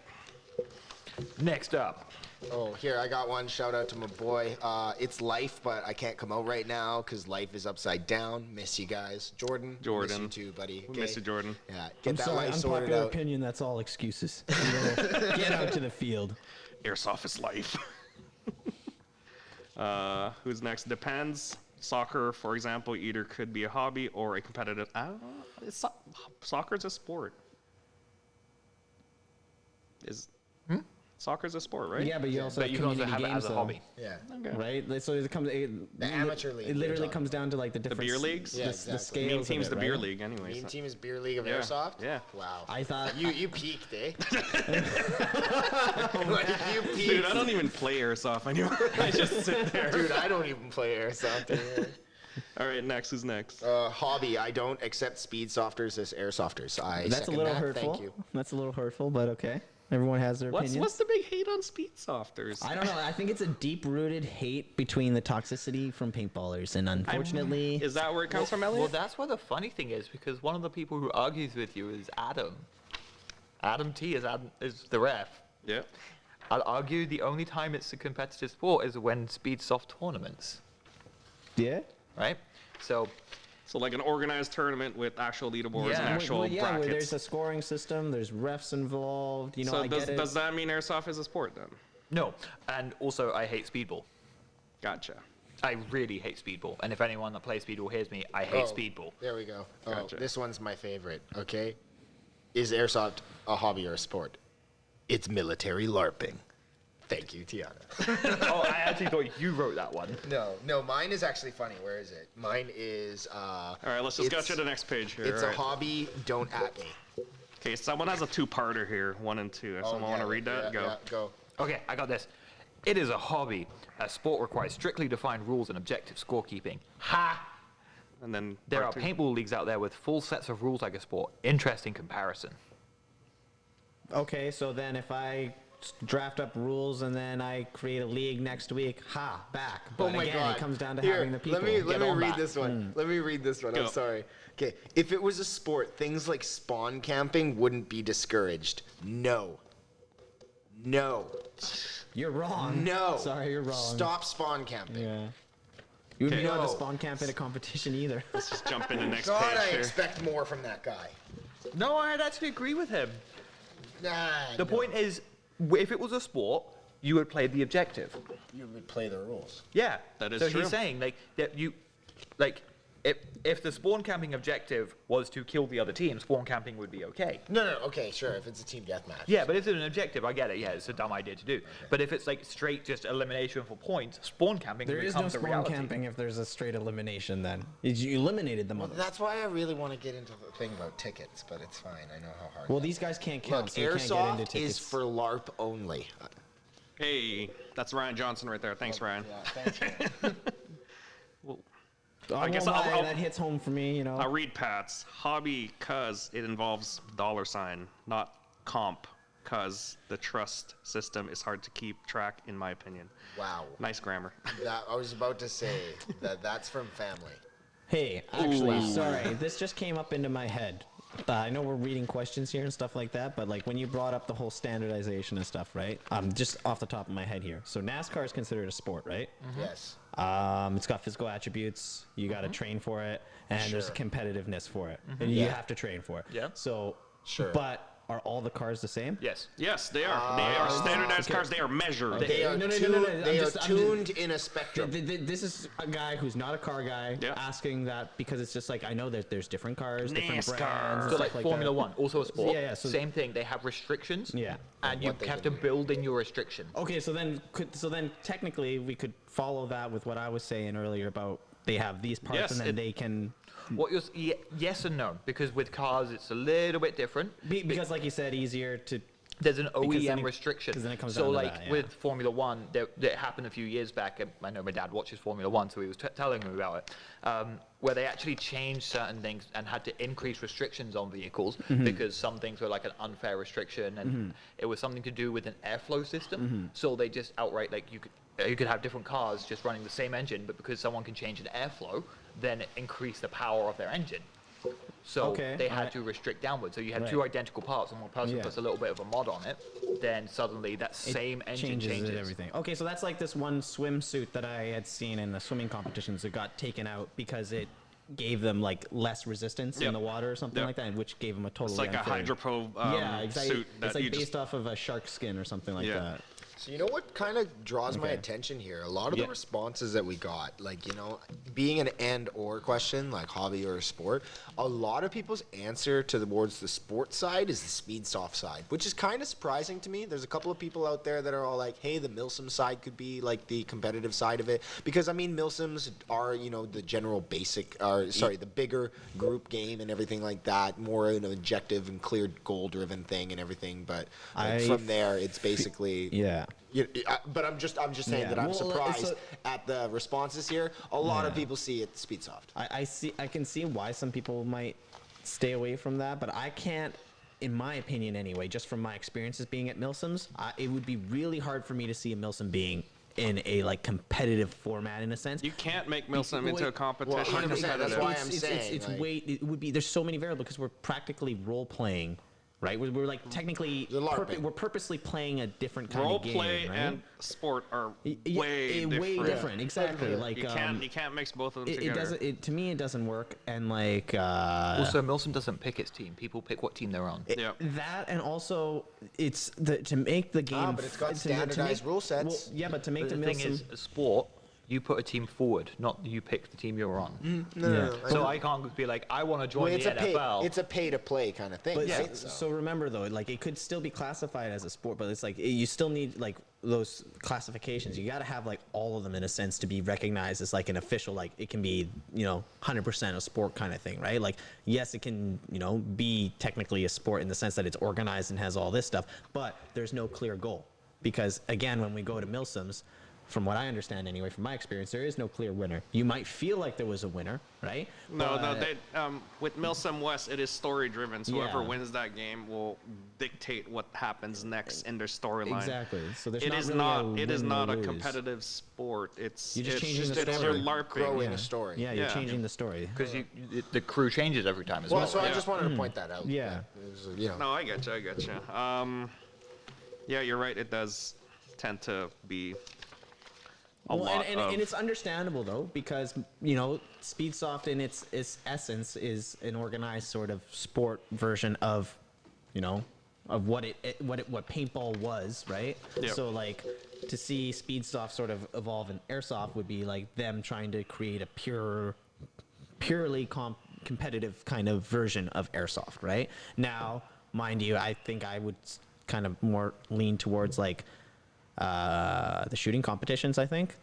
Next up, Oh, here, I got one. Shout out to my boy. It's life, but I can't come out right now because life is upside down. Miss you guys. Jordan. Miss you too, buddy. We miss you, Jordan. Yeah, get I'm that sorry, life sorted unpopular out. opinion, that's all excuses. Get out to the field. Airsoft is life. Who's next? Depends. Soccer, for example, either could be a hobby or a competitive. Soccer's a sport. Soccer's a sport, right? Yeah, but you also but have you can also community have it games as a though, hobby. Yeah. Okay. right? Like, so it comes. The amateur league It we're literally talking comes down to like the different beer leagues? Yeah, the exactly. scales. Mean of team's it, the beer right? league, anyways. Mean team is beer league of Yeah. airsoft? Yeah. Wow. I thought You peaked, eh? Like, you peaked. Dude, I don't even play airsoft anymore. I just sit there. Dude, I don't even play airsoft anymore. All right, next. Who's next? Hobby. I don't accept speed softers as airsofters. I that's a second little that. hurtful. Thank you. That's a little hurtful, but okay. Everyone has their opinions. What's the big hate on speed softers? I don't know. I think it's a deep-rooted hate between the toxicity from paintballers, and unfortunately, Is that where it comes from, Elliot? Well, that's where the funny thing is, because one of the people who argues with you is Adam. Adam T is the ref. Yeah. I'd argue the only time it's a competitive sport is when speed soft tournaments, yeah. right? So So like an organized tournament with actual leaderboards Yeah. and actual Well, yeah, where brackets. there's a scoring system, there's refs involved. You know, So I does, get it. does that mean airsoft is a sport then? no, and also I hate speedball. Gotcha. I really hate speedball, and if anyone that plays speedball hears me, I hate speedball. There we go. Oh, Gotcha. this one's my favorite. Okay, is airsoft a hobby or a sport? It's military LARPing. Thank you, Tiana. Oh, I actually thought you wrote that one. No, mine is actually funny. Where is it? Mine is. All right, let's just go to the next page here. It's all a right. hobby. Don't at me. Okay, someone has a two-parter here, 1 and 2. If someone want to read that, go. Yeah, go. Okay, I got this. It is a hobby. A sport requires strictly defined rules and objective scorekeeping. Ha! And then There are part two. paintball leagues out there with full sets of rules like a sport. Interesting comparison. Okay, so then if I draft up rules and then I create a league next week, back. But again, it comes down to having the people. Let me Get on read that. this one. Let me read this one. Go. I'm sorry. Okay, if it was a sport, things like spawn camping wouldn't be discouraged. No. You're wrong. No. Sorry, you're wrong. Stop spawn camping. Yeah. You would Okay. not have No. a spawn camp in a competition either. Let's just jump in the next God, page I here. expect more from that guy. No, I'd actually agree with him. Nah. The point is, if it was a sport, you would play the objective. You would play the rules. Yeah. That is so true. he's saying like that you, like, if the spawn camping objective was to kill the other team, spawn camping would be okay. No. Okay, sure. If it's a team deathmatch. Yeah, but if it's an objective, I get it. Yeah, it's a dumb idea to do. But if it's like straight just elimination for points, spawn camping There is no becomes a spawn reality. camping if there's a straight elimination then. You eliminated them. Well, that's why I really want to get into the thing about tickets, but it's fine. I know how hard. Well, that these guys can't count, Look, so you can't get into airsoft tickets. is for LARP only. Hey, that's Ryan Johnson right there. Thanks, Ryan. Yeah, thank you. I guess that hits home for me, you know. I'll read Pat's. Hobby, cause it involves $sign, not comp, cause the trust system is hard to keep track, in my opinion. Wow. Nice grammar. That, I was about to say that's from family. Hey, actually, sorry, this just came up into my head. I know we're reading questions here and stuff like that, but like when you brought up the whole standardization and stuff, right? Just off the top of my head here. So NASCAR is considered a sport, right? Yes. It's got physical attributes. You got to train for it, and there's a Sure. competitiveness for it, and you have to train for it. Yeah. So, Sure. But are all the cars the same? Yes. Yes, they are. They are standardized cars. They are measured. They are, No. they I'm are just- tuned in a spectrum. This is a guy who's not a car guy Yeah. asking that because it's just like I know that there's different cars, different NASCAR. brands, and So stuff like like Formula that. One, also a sport. Yeah, so- Same thing. They have restrictions. Yeah. And you What they have can to do. build in your restriction. Okay, so then technically we could follow that with what I was saying earlier about they have these parts Yes, and then it- they can What you're yes and no, because with cars it's a little bit different. because like you said easier to There's an Because then OEM it- restriction. 'cause then it comes so down to like that, yeah. with Formula One, that happened a few years back. I know my dad watches Formula One, so he was telling me about it, where they actually changed certain things and had to increase restrictions on vehicles because some things were like an unfair restriction, and it was something to do with an airflow system. So they just outright like you could have different cars just running the same engine, but because someone can change an airflow, then it increased the power of their engine. So Okay, they had alright. to restrict downward. So you had Right. two identical parts, and one person Yeah. puts a little bit of a mod on it, then suddenly that same engine changes. everything. Okay, so that's like this one swimsuit that I had seen in the swimming competitions that got taken out because it gave them like less resistance Yep. in the water or something Yep. like that, which gave them a totally It's like a unfair- hydropro yeah, exactly. suit that It's like you based just off of a shark skin or something like Yeah. that. So you know what kind of draws my Okay. attention here? A lot of Yeah. the responses that we got, like, you know, being an and or question, like hobby or sport, a lot of people's answer towards the sports side is the speed soft side, which is kind of surprising to me. There's a couple of people out there that are all like, hey, the Milsim side could be like the competitive side of it. Because I mean Milsims are, you know, the general basic the bigger group game and everything like that, more an objective and clear goal driven thing and everything. But like, from there it's basically Yeah. but I'm just saying Yeah. that I'm Well, surprised so- at the responses here. A lot of Yeah. people see it speed soft. I can see why some people might stay away from that, but I can't, in my opinion anyway, just from my experiences being at Milsims, it would be really hard for me to see a Milsim being in a like competitive format in a sense. you can't make Milsim into a Well, competition. 100%, that's competitive. why I'm saying, it's like- way it would be there's so many variables because we're practically role playing, right? We're like technically You're LARPing. we're purposely playing a different kind Role of game, play right? and sport are Yeah, way different. exactly. Like You can't mix both of them it together. doesn't. To me, it doesn't work. And like Also, Milsim doesn't pick its team. People pick what team they're on. Yep. that, and also to make the game. but it's got to make- standardized rule sets. Well, yeah, but to make But the the thing Milsim. is, a sport, you put a team forward, not you pick the team you're on. No. So I can't be like, I want to join Well, the NFL. it's a pay to play kind of thing, But right? so remember though, like it could still be classified as a sport, but it's like you still need like those classifications. You got to have like all of them in a sense to be recognized as like an official. Like it can be 100% a sport kind of thing, right? Like yes, it can be technically a sport in the sense that it's organized and has all this stuff, but there's no clear goal because again, when we go to Milsims, from what I understand anyway, from my experience, there is no clear winner. You might feel like there was a winner, right? No, with Milsim West, it is story driven. So whoever Yeah. wins that game will dictate what happens next in their storyline. Exactly. So there's It not is really not. It is win or not a lose. competitive sport. It's You're just it's changing just the it's story. you're LARPing. Growing a story. Yeah, you're Yeah. changing the story. Because the crew changes every time as well. Well, so I Yeah. just wanted to point that out. Yeah. It was, No, I get you. Yeah, you're right. It does tend to be a lot and of. it's understandable though because Speedsoft in its essence is an organized sort of sport version of of what paintball was, right? Yep. So like to see Speedsoft sort of evolve in Airsoft would be like them trying to create a purely competitive kind of version of Airsoft, right? Now, mind you, I think I would kind of more lean towards like the shooting competitions. I think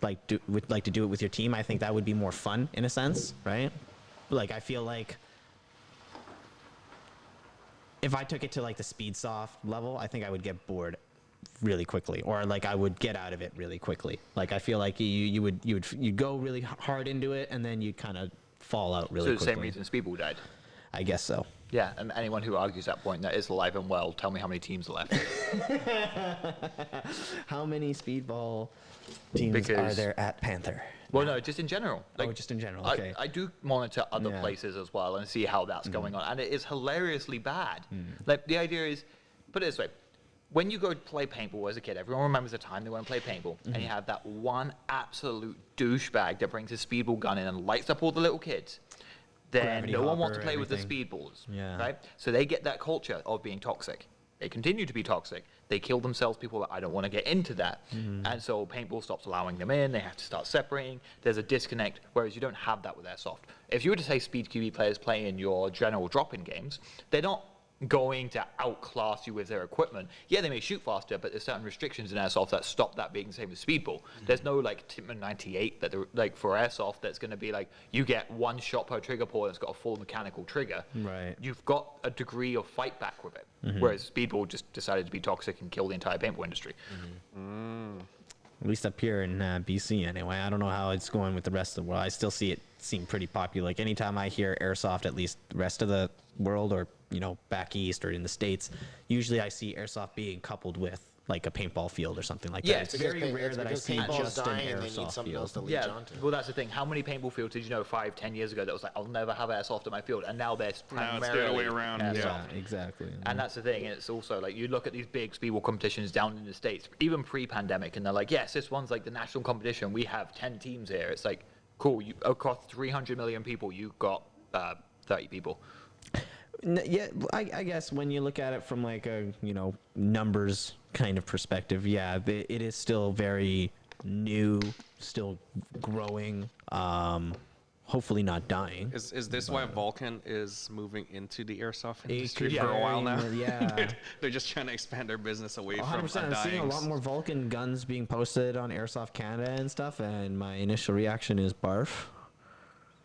would like to do it with your team. I think that would be more fun in a sense, right? Like I feel like if I took it to like the Speedsoft level, I think I would get bored really quickly, or like I would get out of it really quickly. Like I feel like you'd go really hard into it, and then you'd kind of fall out really So the quickly. same reason Speedball died. I guess so. Yeah, and anyone who argues that point that is alive and well, tell me how many teams are left. How many Speedball teams are Because- there at Panther? Well, no, just in general. Just in general, okay. I do monitor other Yeah. places as well and see how that's going on, and it is hilariously bad. Like the idea is, put it this way: when you go to play paintball as a kid, everyone remembers the time they went and play paintball, and you have that one absolute douchebag that brings his speedball gun in and lights up all the little kids. Then Gravity no one wants to hopper, play with the everything. speedballs, Yeah. right? So they get that culture of being toxic. They continue to be toxic. They kill themselves. People that I don't want to get into that, and so paintball stops allowing them in. They have to start separating. There's a disconnect. Whereas you don't have that with Airsoft. If you were to say Speed QB players play in your general drop-in games, they're not going to outclass you with their equipment. Yeah, they may shoot faster, but there's certain restrictions in Airsoft that stop that being the same as Speedball. There's no like Tippmann 98 that like for Airsoft that's going to be like you get one shot per trigger pull that's got a full mechanical trigger. Right. You've got a degree of fight back with it. Whereas Speedball just decided to be toxic and kill the entire paintball industry. At least up here in BC anyway. I don't know how it's going with the rest of the world. I still see it seem pretty popular. Like anytime I hear Airsoft, at least the rest of the world or, back east or in the States, usually I see Airsoft being coupled with like a paintball field or something like Yeah, that. It's it's very rare that I see paintball's just an dying and they need Airsoft something else field. to Yeah, leech onto. well, that's the thing. How many paintball fields did you know 5-10 years ago that was like, I'll never have Airsoft at my field, and now there's Now it's the primarily other way around. Airsoft. Yeah, exactly. And that's the thing. It's also like you look at these big speedball competitions down in the States, even pre-pandemic, and they're like, yes, this one's like the national competition. We have 10 teams here. It's like, cool. You across 300 million people, you got 30 people. Yeah, I guess when you look at it from like a numbers kind of perspective, yeah, it is still very new, still growing. Hopefully not dying. Is this why Vulcan is moving into the airsoft It industry could for a while now? Yeah. They're just trying to expand their business away from 100%. I'm seeing a dying. lot more Vulcan guns being posted on Airsoft Canada and stuff, and my initial reaction is barf.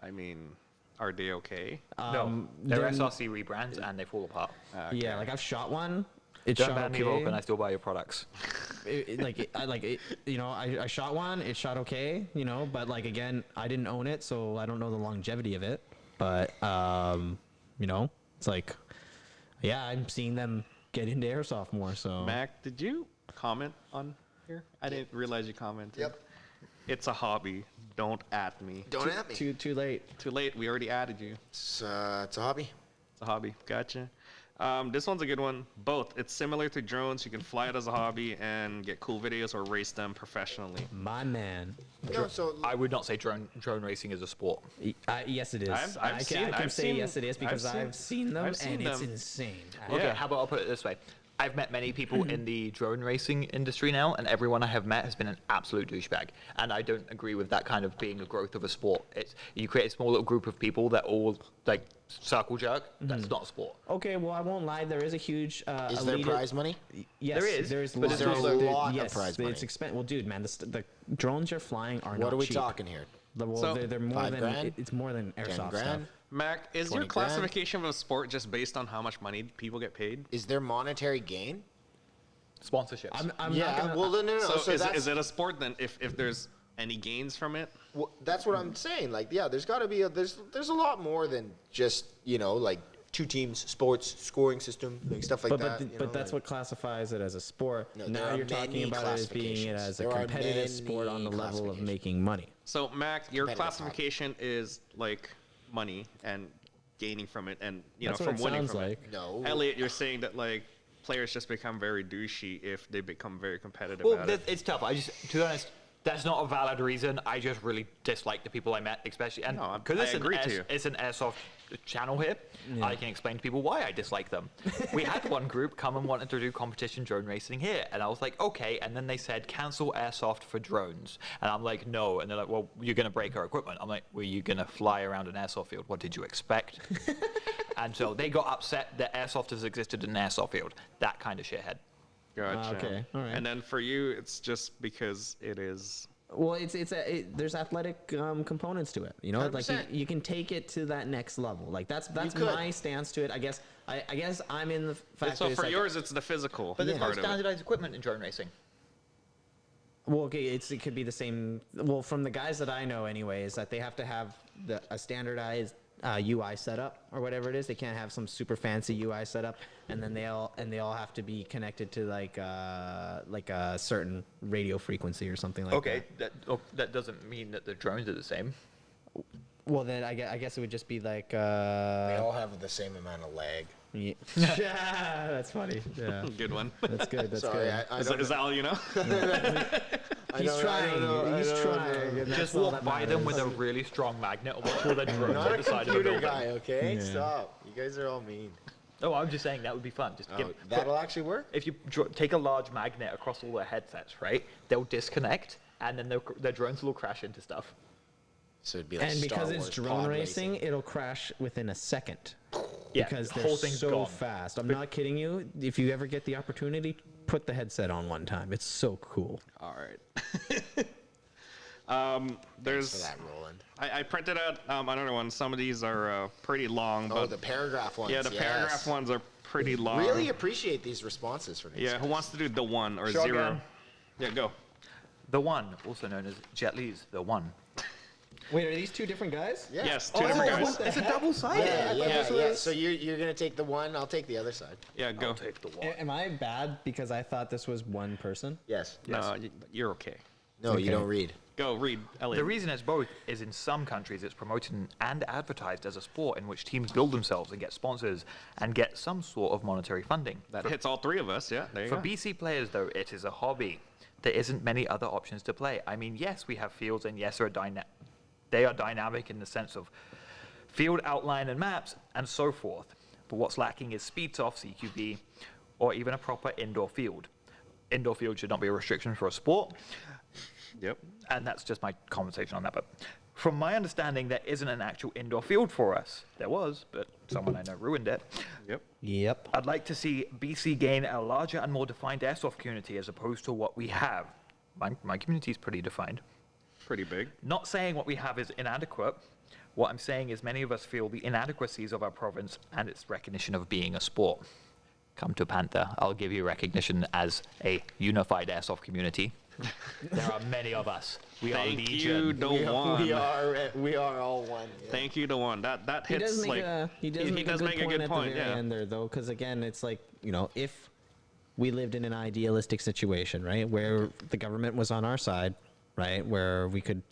I mean, are they okay? No, they're then- SRC rebrands and they fall apart. Okay. Yeah, like I've shot one. It Don't shot ban me, okay. Vulcan. I still buy your products. I shot one. It shot okay, but like again, I didn't own it, so I don't know the longevity of it. But it's like, yeah, I'm seeing them get into Airsoft more. So Mac, did you comment on here? I didn't realize you commented. Yep. It's a hobby. Don't at me. Don't at me. too late. Too late. We already added you. It's a hobby. It's a hobby. Gotcha. This one's a good one. Both. It's similar to drones. You can fly it as a hobby and get cool videos or race them professionally. My man. No, so I would not say drone racing is a sport. Yes, it is. I've I seen- can I've say seen- yes, it is because I've I've seen them, I've seen and it's them. insane. Okay, Yeah. how about I'll put it this way. I've met many people in the drone racing industry now, and everyone I have met has been an absolute douchebag. And I don't agree with that kind of being a growth of a sport. It's you create a small little group of people that all like circle jerk. That's not a sport. Okay, well, I won't lie. There is a huge. Is there prize money? Yes, There is, There's but there's lots also of a lot of yes, prize money. It's expensive. Well, dude, man, the drones you're flying are What not are we cheap. talking here? Well, So, they're more $5 than grand? it's more than 10 airsoft stuff. grand? Mac, is 20 your grand? classification of a sport just based on how much money people get paid? Is there monetary gain? Sponsorships. I'm yeah. not gonna, Well, no. So, that's, is it a sport then? If there's any gains from it? well, that's what I'm saying. Like, yeah, there's got to be there's a lot more than just like 2 teams, sports, scoring system, like stuff like that. But that's what classifies it as a sport. No, there now are you're talking many about it as being it as a classifications. There are competitive sport on the many level of classifications. making money. So, Mac, your Competitive classification is like money and gaining from it, and That's what from it winning sounds from like. it. No. Elliot, you're saying that like players just become very douchey if they become very competitive Well, at it. it's tough. To be honest, that's not a valid reason. I just really dislike the people I met, especially, and No, because I it's agree to you. it's an airsoft channel here, I can explain to people why I dislike them. We had one group come and wanted to do competition drone racing here, and I was like, okay. And then they said cancel airsoft for drones, and I'm like, no. And they're like, well, you're gonna break our equipment. I'm like, were you gonna fly around an airsoft field? What did you expect? And so they got upset that airsoft has existed in an airsoft field. That kind of shithead. Gotcha. Okay, all right. And then for you, it's just because it is. Well, there's athletic components to it. Like 100%. you can take it to that next level. Like that's could. my stance to it. I guess I'm in the fact So that it's for like, yours, it's the physical But there's no part of it. standardized equipment in drone racing. Well, okay, it could be the same. Well, from the guys that I know, anyway, is that they have to have a standardized UI setup or whatever it is. They can't have some super fancy UI setup, and then they all have to be connected to like a certain radio frequency or something like Okay, that doesn't mean that the drones are the same. that. Well, then I guess it would just be like. They all have the same amount of lag. Yeah, that's funny. Yeah, Good one. that's good. That's Sorry, good. I Is, don't is that all you know? He's trying. He's trying. and that's Just all walk that by them matters. with a really strong magnet and watch all their drones not at a the side of the computer building. guy, okay? Yeah. Stop. You guys are all mean. Oh, I'm just saying that would be fun. Just Oh, that'll actually work? if you take a large magnet across all their headsets, right? They'll disconnect, and then their drones will crash into stuff. So it'd be like And Star because it's Wars drone pod racing, it'll crash within a second. Yeah, Because the they're whole thing's so gone. fast. I'm not kidding you. If you ever get the opportunity, put the headset on one time. It's so cool. All right. There's. For that, Roland. I printed out another one. Some of these are pretty long, Oh, but the paragraph ones. yeah, the yes. paragraph ones are pretty long. Really appreciate these responses from these Yeah, guys. who wants to do the one or Shotgun. zero? Yeah, go. The One, also known as Jet Li's The One. Wait, are these two different guys? Yeah. Yes, two different guys. It's a double-sided. Yeah. So you're gonna take the one, I'll take the other side. Yeah, go. I'll take The One. Am I bad because I thought this was one person? Yes. No, you're okay. No, you don't read. Go read, Elliot. The reason it's both is in some countries it's promoted and advertised as a sport in which teams build themselves and get sponsors and get some sort of monetary funding. that hits all three of us. Yeah, there you For go. BC players, though, it is a hobby. There isn't many other options to play. I mean, yes, we have fields, and yes, they are dynamic in the sense of field outline and maps and so forth. But what's lacking is speed off CQB or even a proper indoor field. Indoor field should not be a restriction for a sport, Yep. and that's just my conversation on that. But from my understanding, there isn't an actual indoor field for us. There was, but someone I know ruined it. Yep. Yep. I'd like to see BC gain a larger and more defined airsoft community as opposed to what we have. My community is pretty defined. Pretty big. Not saying what we have is inadequate. What I'm saying is many of us feel the inadequacies of our province and its recognition of being a sport. Come to Panther. I'll give you recognition as a unified airsoft community. There are many of us. We are Thank legion. you, the one. We are all one. Yeah. Thank you, the one. That He hits does make like a he does make a good point at the very end there though, because again, it's like if we lived in an idealistic situation, right, where the government was on our side, right, where we could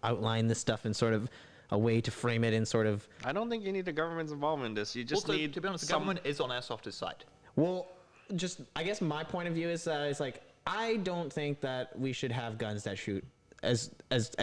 outline this stuff in sort of a way to frame it in sort of I don't think you need the government's involvement in this. You just Also, need to be honest, the some- government is on Airsoft's side. well, just I guess my point of view is that it's like I don't think that we should have guns that shoot as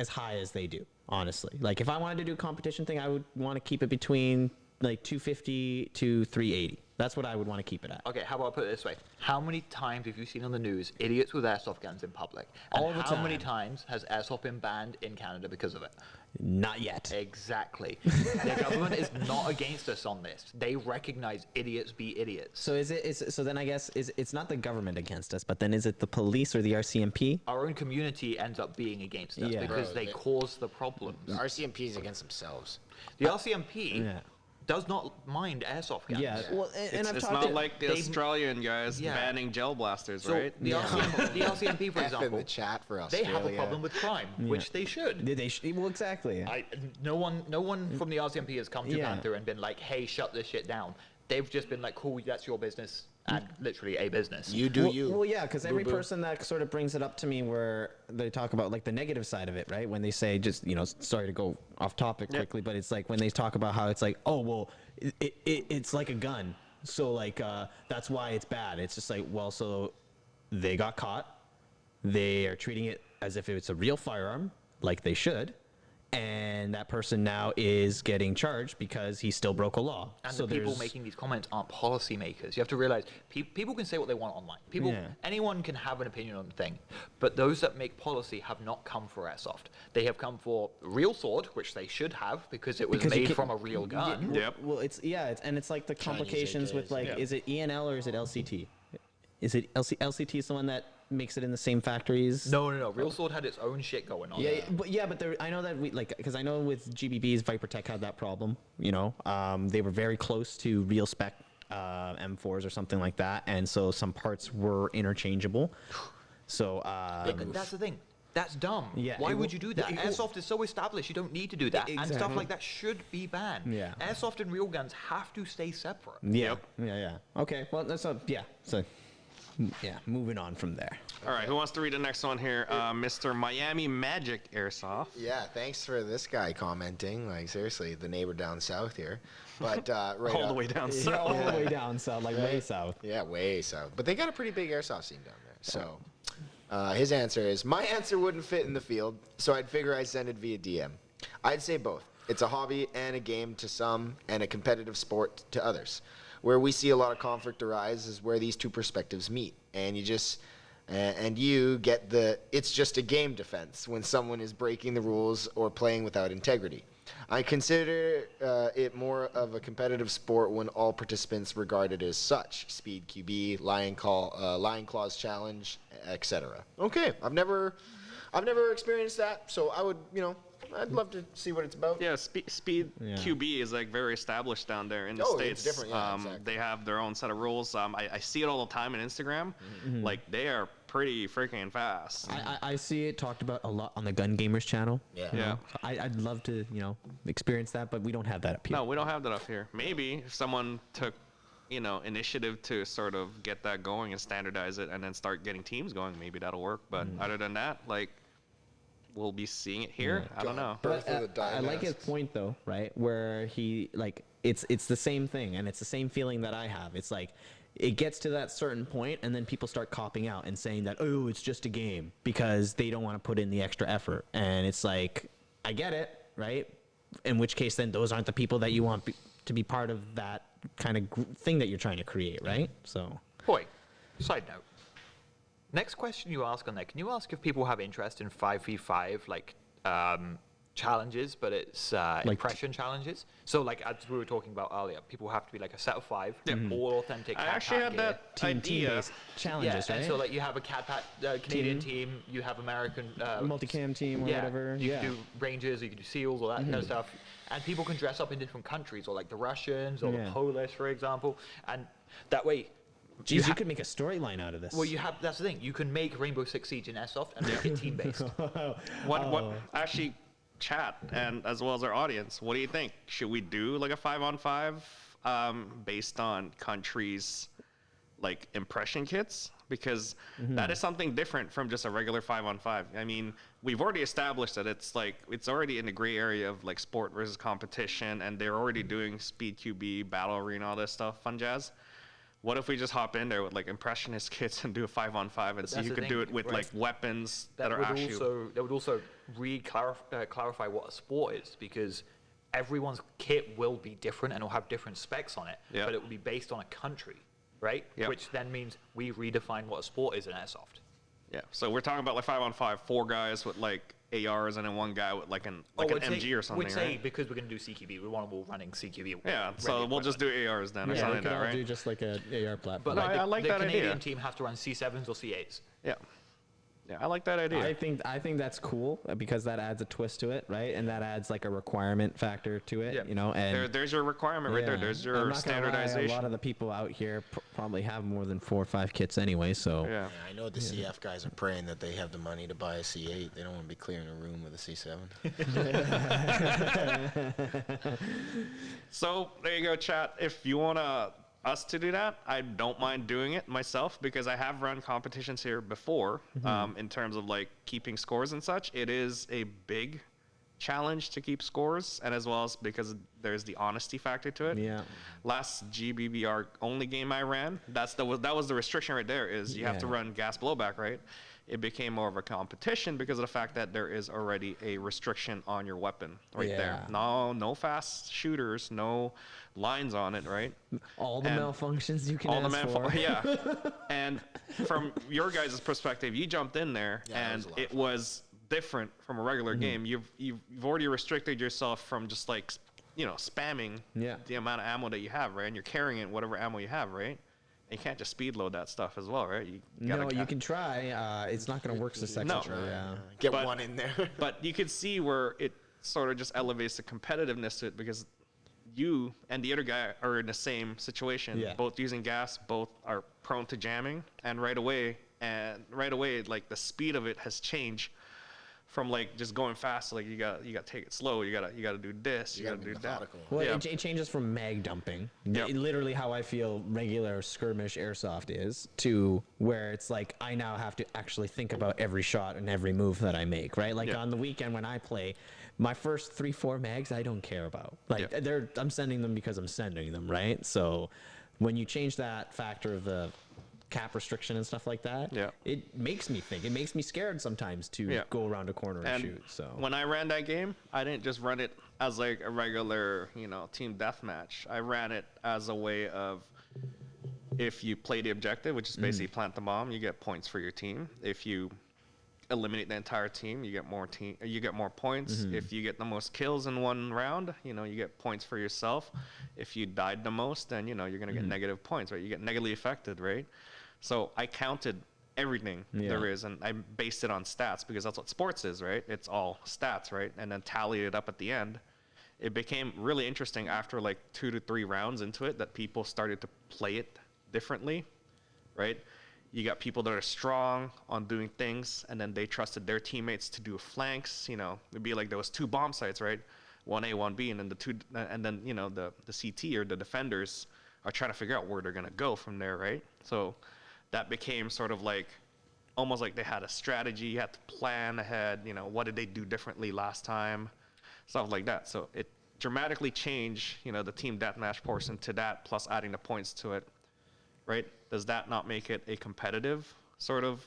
high as they do. Honestly, like if I wanted to do a competition thing, I would want to keep it between like 250 to 380. That's what I would want to keep it at. Okay, how about I put it this way? How many times have you seen on the news idiots with airsoft guns in public? And All the how many time. times has airsoft been banned in Canada because of it? Not yet. Exactly. The government is not against us on this. They recognize idiots be idiots. So so then I guess it's not the government against us, but then is it the police or the RCMP? Our own community ends up being against us Yeah. because Bro, they cause the problems. The RCMP is against themselves. The RCMP Yeah. does not mind airsoft guns. Yeah. Well, and I've It's talked not to, like the they- Australian guys Yeah. banning gel blasters, So right? the RCMP, for F in example, the chat for they Australia. have a problem with crime, which they should. well, exactly. No one from the RCMP has come to Yeah. Panther and been like, "Hey, shut this shit down." They've just been like, "Cool, that's your business," and literally a business. You do well, you. Well, yeah, because every Boo-boo. person that sort of brings it up to me where they talk about like the negative side of it, right? When they say just, sorry to go off topic quickly, but it's like when they talk about how it's like, oh, well, it's like a gun. So like, that's why it's bad. It's just like, well, so they got caught. They are treating it as if it's a real firearm, like they should. And that person now is getting charged because he still broke a law. And so the people there's- making these comments aren't policymakers. You have to realize people can say what they want online. Yeah. Anyone can have an opinion on a thing, but those that make policy have not come for airsoft. They have come for real sword, which they should have because it was Because you made can- from a real gun. Yep. Well, it's like the complications with AKs. like, is it ENL or is it LCT? Is it LCT is the one that makes it in the same factories? No. Real sword had its own shit going on. But I know that because I know with GBBs, ViperTech had that problem. They were very close to real spec M4s or something like that, and so some parts were interchangeable. So That's the thing. That's dumb. Yeah, Why it would will- you do that? it will- Airsoft is so established, you don't need to do that. And stuff Exactly. like that should be banned. Yeah. Airsoft and real guns have to stay separate. yeah, yeah. Okay, well that's moving on from there. All right, who wants to read the next one here? Mr. Miami Magic Airsoft. Yeah, thanks for this guy commenting. Like, seriously, the neighbor down south here. But right All the up- way down Yeah, south. all the way down south, like way south. Yeah, way south. But they got a pretty big airsoft scene down there. So his answer is, my answer wouldn't fit in the field, so I'd figure I'd send it via DM. I'd say both. It's a hobby and a game to some, and a competitive sport to others. Where we see a lot of conflict arise is where these two perspectives meet, and you get the it's just a game defense when someone is breaking the rules or playing without integrity. I consider it more of a competitive sport when all participants regard it as such. Speed QB, Lion Claws challenge, etc. Okay, I've never experienced that, so I would, I'd love to see what it's about. Yeah, Speed Yeah. QB is like very established down there in the Oh, States. it's different, yeah, exactly. They have their own set of rules. I see it all the time on Instagram. Like, they are pretty freaking fast. I see it talked about a lot on the Gun Gamers channel. Yeah. Yeah. So I'd love to, experience that, but we don't have that up here. No, we don't have that up here. Maybe if someone took, initiative to sort of get that going and standardize it and then start getting teams going, maybe that'll work. But other than that, like, we'll be seeing it here. I don't know. Birth But of the I like his Dynasty. point though, right? Where he it's the same thing, and it's the same feeling that I have. It's like it gets to that certain point, and then people start copping out and saying that, oh, it's just a game, because they don't want to put in the extra effort. And it's like, I get it, right? In which case, then those aren't the people that you want to be part of that kind of thing that you're trying to create, right? So Boy, side note. Next question you ask on there, can you ask if people have interest in 5v5, like challenges, but it's impression challenges? So like as we were talking about earlier, people have to be like a set of 5, all authentic. I Cat actually Pat had gear. that idea. team-based challenges, Yeah, right? and so like you have a Cat Pat Canadian team, you have American multicam team or yeah, whatever. You Yeah. can do Rangers, you can do SEALs, all that kind of stuff. And people can dress up in different countries, or like the Russians or Yeah. the Polish, for example. And that way, Geez, you could make a storyline out of this. well, that's the thing. You can make Rainbow Six Siege in Airsoft and make it team-based. What actually, chat and as well as our audience, what do you think? Should we do like a 5-on-5 based on countries like impression kits? Because that is something different from just a regular 5-on-5. I mean, we've already established that it's already in the gray area of like sport versus competition, and they're already doing Speed QB, Battle Arena, all this stuff, fun jazz. What if we just hop in there with like impressionist kits and do a 5-on-5, and so That's you the could do thing, it with right. like weapons that That are would actually also clarify what a sport is, because everyone's kit will be different and will have different specs on it, Yeah. but it will be based on a country, right? Yep. Which then means we redefine what a sport is in airsoft. Yeah. So we're talking about like 5-on-5, 4 guys with like ARs and then 1 guy with like an MG or something, We'd say right? because we're going to do CQB, we want them all running CQB. Yeah. So ready we'll just do equipment. ARs then or Yeah, something we like could that, all right? do just like a AR platform. But No, like I like the that idea. Canadian team have to run C7s or C8s. Yeah. Yeah, I like that idea. I think that's cool because that adds a twist to it, right? And that adds like a requirement factor to it, Yeah. you know. And there's your requirement right there. yeah. There's I'm your not gonna lie, standardization. a lot of the people out here probably have more than 4 or 5 kits anyway, so yeah. Yeah, I know the CF guys are praying that they have the money to buy a C8. They don't want to be clearing a room with a C7. So there you go, chat. If you want us to do that, I don't mind doing it myself because I have run competitions here before. In terms of like keeping scores and such, it is a big challenge to keep scores, and as well as because there's the honesty factor to it. yeah. Last GBBR only game I ran, that was the restriction right there. Is you have to Yeah. run gas blowback, right? It became more of a competition because of the fact that there is already a restriction on your weapon right there. Yeah. No fast shooters, no lines on it, right? All the And malfunctions you can All the ask for. yeah. And from your guys' perspective, you jumped in there, Yeah, and it was a lot of it was different from a regular game. You've already restricted yourself from just like spamming Yeah. the amount of ammo that you have, right? And you're carrying it whatever ammo you have, right? And you can't just speed load that stuff as well, right? You No, gotta you can try. It's not going to work successfully. No. Yeah. Get But- one in there. But you could see where it sort of just elevates the competitiveness to it because you and the other guy are in the same situation, Yeah. both using gas, both are prone to jamming, and right away, like the speed of it has changed from like just going fast. Like you got to take it slow. You got to do this. You got to be do that. methodical. Well, Yeah. it changes from mag dumping, Yep. literally how I feel regular skirmish airsoft is, to where it's like I now have to actually think about every shot and every move that I make, right? Like Yeah. on the weekend when I play, my first 3-4 mags I don't care about. Like Yeah. I'm sending them because I'm sending them, right? So when you change that factor of the cap restriction and stuff like that, Yeah. it makes me think. It makes me scared sometimes to Yeah. go around a corner and, And shoot. So when I ran that game, I didn't just run it as like a regular, team deathmatch. I ran it as a way of if you play the objective, which is basically plant the bomb, you get points for your team. If you eliminate the entire team, you get more points. If you get the most kills in one round, you get points for yourself. If you died the most, then you're gonna get negative points, right? You get negatively affected, right? So I counted everything there is, and I based it on stats because that's what sports is, right? It's all stats, right? And then tallied it up at the end. It became really interesting after like 2 to 3 rounds into it that people started to play it differently, right? You got people that are strong on doing things, and then they trusted their teammates to do flanks. It'd be like there was 2 bomb sites, right? 1A, 1B, and then the CT or the defenders are trying to figure out where they're gonna go from there, right? So that became sort of like almost like they had a strategy. You had to plan ahead. What did they do differently last time? Stuff like that. So it dramatically changed, the team deathmatch portion to that, plus adding the points to it, right? Does that not make it a competitive sort of?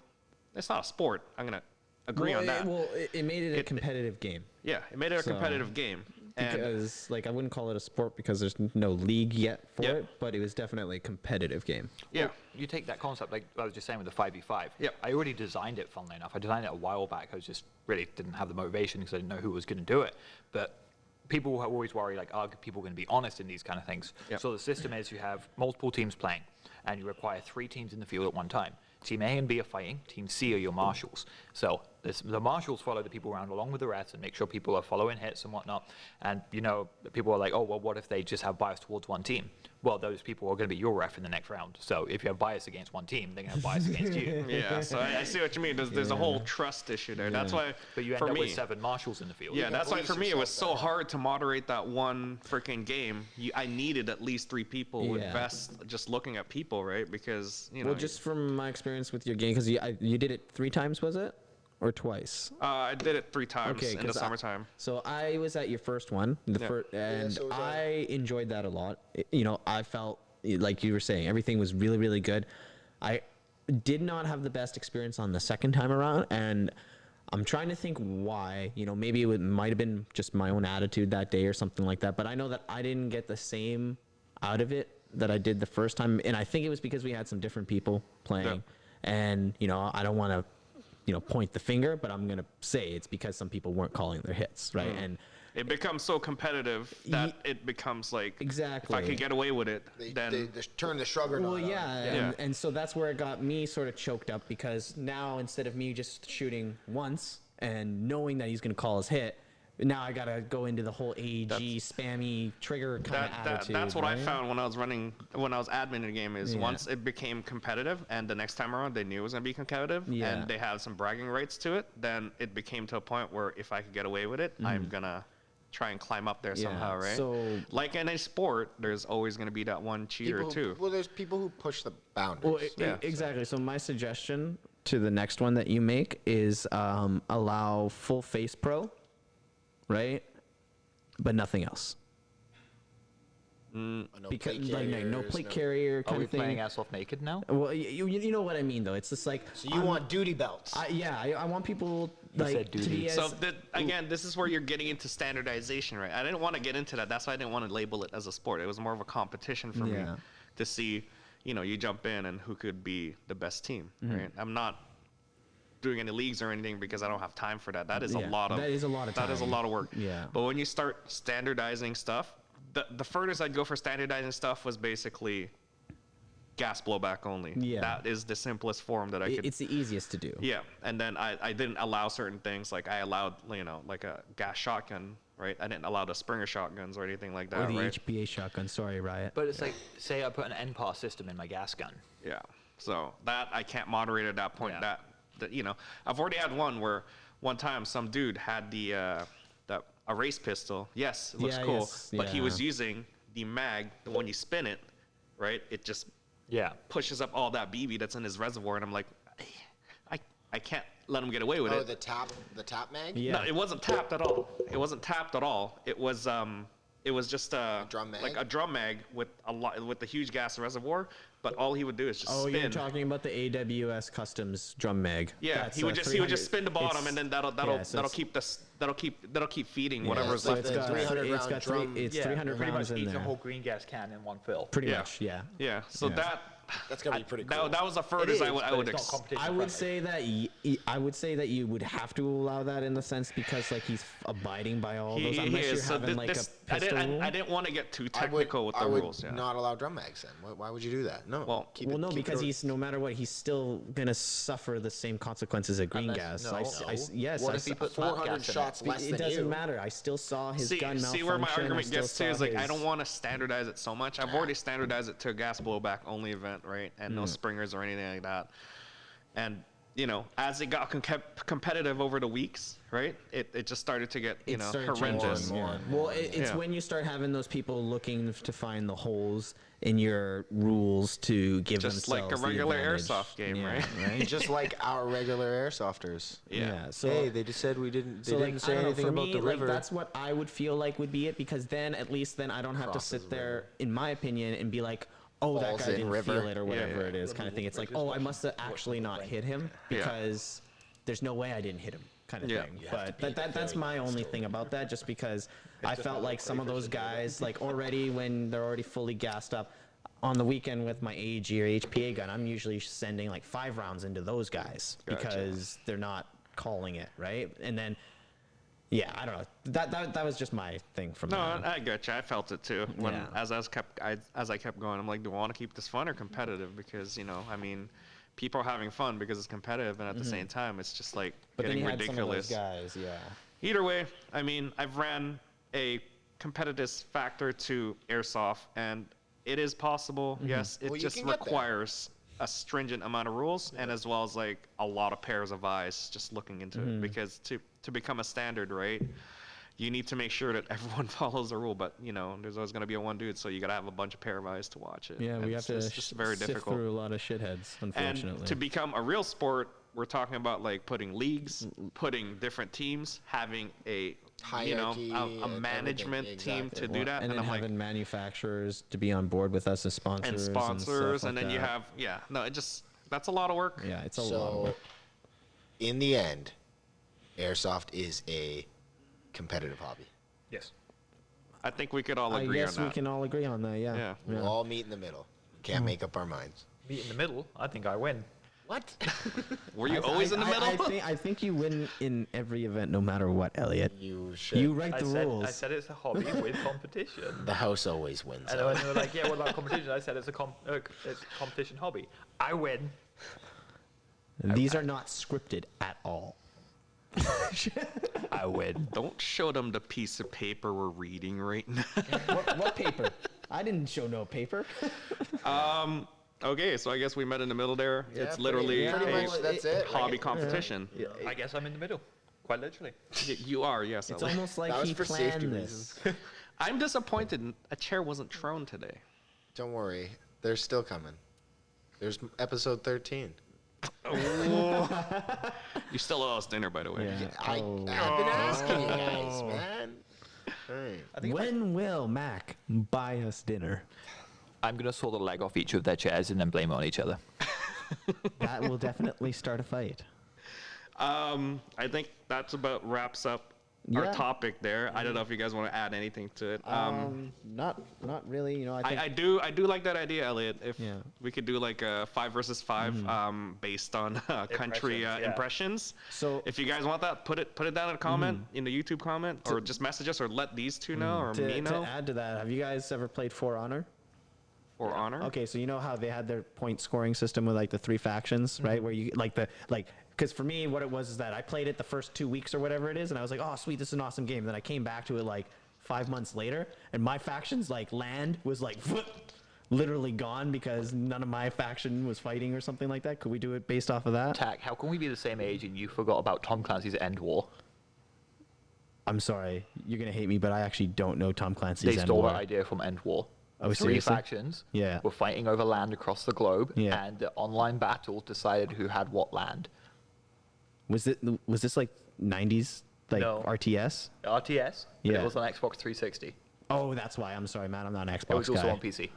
It's not a sport. I'm gonna agree on that. It made it a competitive game. Yeah, it made it a So- competitive game. And Because like I wouldn't call it a sport because there's no league yet for Yep. it, but it was definitely a competitive game. yeah, Well, you take that concept, like I was just saying with the 5v5. Yep. I already designed it, funnily enough. I designed it a while back. I was just really didn't have the motivation because I didn't know who was going to do it. But people always worry, like, are people going to be honest in these kind of things? Yep. So the system is you have multiple teams playing, and you require 3 teams in the field at one time. Team A and B are fighting. Team C are your marshals. So the marshals follow the people around along with the refs and make sure people are following hits and whatnot. And people are like, oh, well, what if they just have bias towards one team? Well, those people are going to be your ref in the next round. So if you have bias against one team, they're going to have bias against you. yeah. So I see what you mean. There's a whole trust issue there. That's why But you end for up me, with 7 marshals in the field. yeah, that's why for me it was so yourself hard to moderate that one freaking game. I needed at least 3 people who Yeah. invest just looking at people, right? Because Well, just from my experience with your game, because you did it 3 times, was it, or twice? I did it 3 times in the 'cause summertime. So I was at your first one, Yeah. and so was I. I enjoyed that a lot. I felt like you were saying everything was really, really good. I did not have the best experience on the second time around, and I'm trying to think why. Maybe it might have been just my own attitude that day or something like that. But I know that I didn't get the same out of it that I did the first time, and I think it was because we had some different people playing, and I don't want to point the finger, but I'm gonna say it's because some people weren't calling their hits, right? And it becomes so competitive that it becomes like, exactly, if I could get away with it, then they turn the shrugger. well, and so that's where it got me sort of choked up, because now instead of me just shooting once and knowing that he's gonna call his hit, now I gotta go into the whole AG spammy trigger kind of attitude. That's what right? I found when I was admin the game, is once it became competitive and the next time around they knew it was going to be competitive and they had some bragging rights to it, then it became to a point where if I could get away with it, I'm going to try and climb up there somehow, right? So, like in a sport, there's always going to be that one cheater too. Well, there's people who push the boundaries. well, exactly. So my suggestion to the next one that you make is allow full face pro, right? But nothing else. No Because plate no carriers, plate carrier Are kind we of thing. playing Airsoft naked now? Well, you know what I mean, though. It's just like, So you want duty belts? I want people said like to duty. be as, So again, this is where you're getting into standardization, right? I didn't want to get into that. That's why I didn't want to label it as a sport. It was more of a competition for me to see, you jump in and who could be the best team, right? I'm not doing any leagues or anything because I don't have time for that. That is a lot of that is a lot of that is a time. lot of work. Yeah. But when you start standardizing stuff, the furthest I'd go for standardizing stuff was basically gas blowback only. Yeah. That is the simplest form that I could. it's the easiest to do. Yeah, and then I didn't allow certain things, like I allowed like a gas shotgun, right? I didn't allow the Springer shotguns or anything like that, Or the right? HPA shotgun. Sorry, Riot. But it's like, say I put an NPAR system in my gas gun. Yeah. So that I can't moderate at that point. Yeah. That I've already had one where one time some dude had a race pistol. Yes, it looks Yeah, cool, yes, but he was yeah. using the mag. When you spin it, right, it just Yeah. pushes up all that BB that's in his reservoir, and I'm like, I can't let him get away with Oh, it. the tap mag? Yeah. No, it wasn't tapped at all. It wasn't tapped at all. It was just drum mag? like a drum mag with a huge gas reservoir. But all he would do is just Oh, spin. you're talking about the AWS Customs drum mag. Yeah, That's, he would just spin the bottom, it's- and then that'll yeah, so keep feeding Yeah, whatever's it's like left. the 300 it's round got drum. it's 300 pretty rounds much in eats there. a whole green gas can in one fill. Pretty Yeah. much, yeah. Yeah, so Yeah. That's gonna be pretty cool. that was the furthest I would competition I would friendly. say that you would have to allow that in the sense because like he's abiding by all those He unless is. you're So having like this, a pistol rule. I didn't want to get too I would, technical with I the would rules. Yeah. not allow drum mags then. Why would you do that? No. Well, keep Well, it, no, keep because it, he's no matter what, he's still gonna suffer the same consequences as green Unless- gas. no. Yes, What I if he s- put 400 gas in it? shots less it than doesn't you. matter. I still saw his gun malfunction. See where my I argument still gets to is saw like I his- don't want to standardize it so much. I've already standardized it to a gas blowback only event, right? And no springers or anything like that. And as it got competitive over the weeks, right? It just started to get It started horrendous. changing, yeah. Well, it's Yeah. when you start having those people looking to find the holes in your rules to give Just themselves like a the regular advantage. Airsoft game, Yeah, right? just like our regular airsofters. Yeah. So Hey, they just said we didn't. They so didn't like, say I don't know, anything for about me, the river. Like, that's what I would feel like would be it, because then at least then I don't have to Crosses sit the there, river. in my opinion, and be like, oh, that Falls guy in didn't river. feel it or whatever yeah. it is, kind of thing. It's like, oh, I must have actually not hit him because there's no way I didn't hit him, kind of Yeah. thing. But that's my only thing about that, just because I felt like some of those guys, like already when they're already fully gassed up. On the weekend with my AG or HPA gun, I'm usually sending like 5 rounds into those guys because they're not calling it, right? And then, yeah, I don't know. That was just my thing from No, that. I got you. I felt it too. When Yeah. as I kept going, I'm like, do I want to keep this fun or competitive? Because I mean, people are having fun because it's competitive, and at the same time, it's just like But then getting you had ridiculous. some of those guys, yeah. Either way, I mean, I've ran a competitive factor to Airsoft, and it is possible. Yes, it Well, you just can get there. requires a stringent amount of rules, and as well as like a lot of pairs of eyes just looking into it. Because to become a standard, right, you need to make sure that everyone follows the rule. But there's always going to be a one dude, so you got to have a bunch of pair of eyes to watch it. Yeah, And we have to it's just very sift difficult. through a lot of shitheads, unfortunately. And to become a real sport, we're talking about like putting leagues, putting different teams, having a Hierarchy a and management everything, team exactly. to do that, and then I'm like, having manufacturers to be on board with us as sponsors. and sponsors, stuff and like then you that. have that's a lot of work. Yeah, it's a lot. of So, work. in the end, Airsoft is a competitive hobby. Yes. I think we could all I agree on guess that. we can all agree on that. Yeah. Yeah. We'll all meet in the middle. Can't make up our minds. Meet in the middle. I think I win. What? Were you always in the middle? I think you win in every event, no matter what, Elliot. You should. You write the rules. I said it's a hobby with competition. The house always wins. And when they were like, yeah, what about competition? I said it's a competition hobby. I win. These are not scripted at all. I win. Don't show them the piece of paper we're reading right now. What paper? I didn't show no paper. Okay, so I guess we met in the middle there. Yeah, It's literally pretty a much that's it. hobby competition. I guess I'm in the middle. Quite literally. You are, yes. It's Elliot. almost like That was he for safety planned reasons. this. I'm disappointed a chair wasn't thrown today. Don't worry. They're still coming. There's episode 13. You still owe us dinner, by the way. Yeah. I've Oh. been asking you guys, man. Hey. When will Mac buy us dinner? I'm going to saw the leg off each of their chairs and then blame it on each other. That will definitely start a fight. I think that's about wraps up our Yeah. topic there. I don't know if you guys want to add anything to it. Not really. You know, I think I do like that idea, Elliot. If Yeah. we could do like a 5 versus 5 based on country Impressions, yeah. impressions. So- if you guys want that, put it down in a comment in the YouTube comment, or just message us, or let these two know, or me to know, add to that, have you guys ever played For Honor? or honor. Okay, so you know how they had their point scoring system with like the 3 factions, right? Where you because for me, what it was is that I played it the first 2 weeks or whatever it is, and I was like, oh, sweet, this is an awesome game. Then I came back to it like 5 months later, and my faction's like land was like literally gone because none of my faction was fighting or something like that. Could we do it based off of that? Tack, how can we be the same age and you forgot about Tom Clancy's End War? I'm sorry, you're gonna hate me, but I actually don't know Tom Clancy's They End stole War. that idea from End War. Oh, 3 seriously? factions Yeah. were fighting over land across the globe, Yeah. and the online battle decided who had what land. Was this like 90s like No. RTS? RTS, but Yeah. it was on Xbox 360. Oh, that's why. I'm sorry, man. I'm not an Xbox It was also guy. on PC.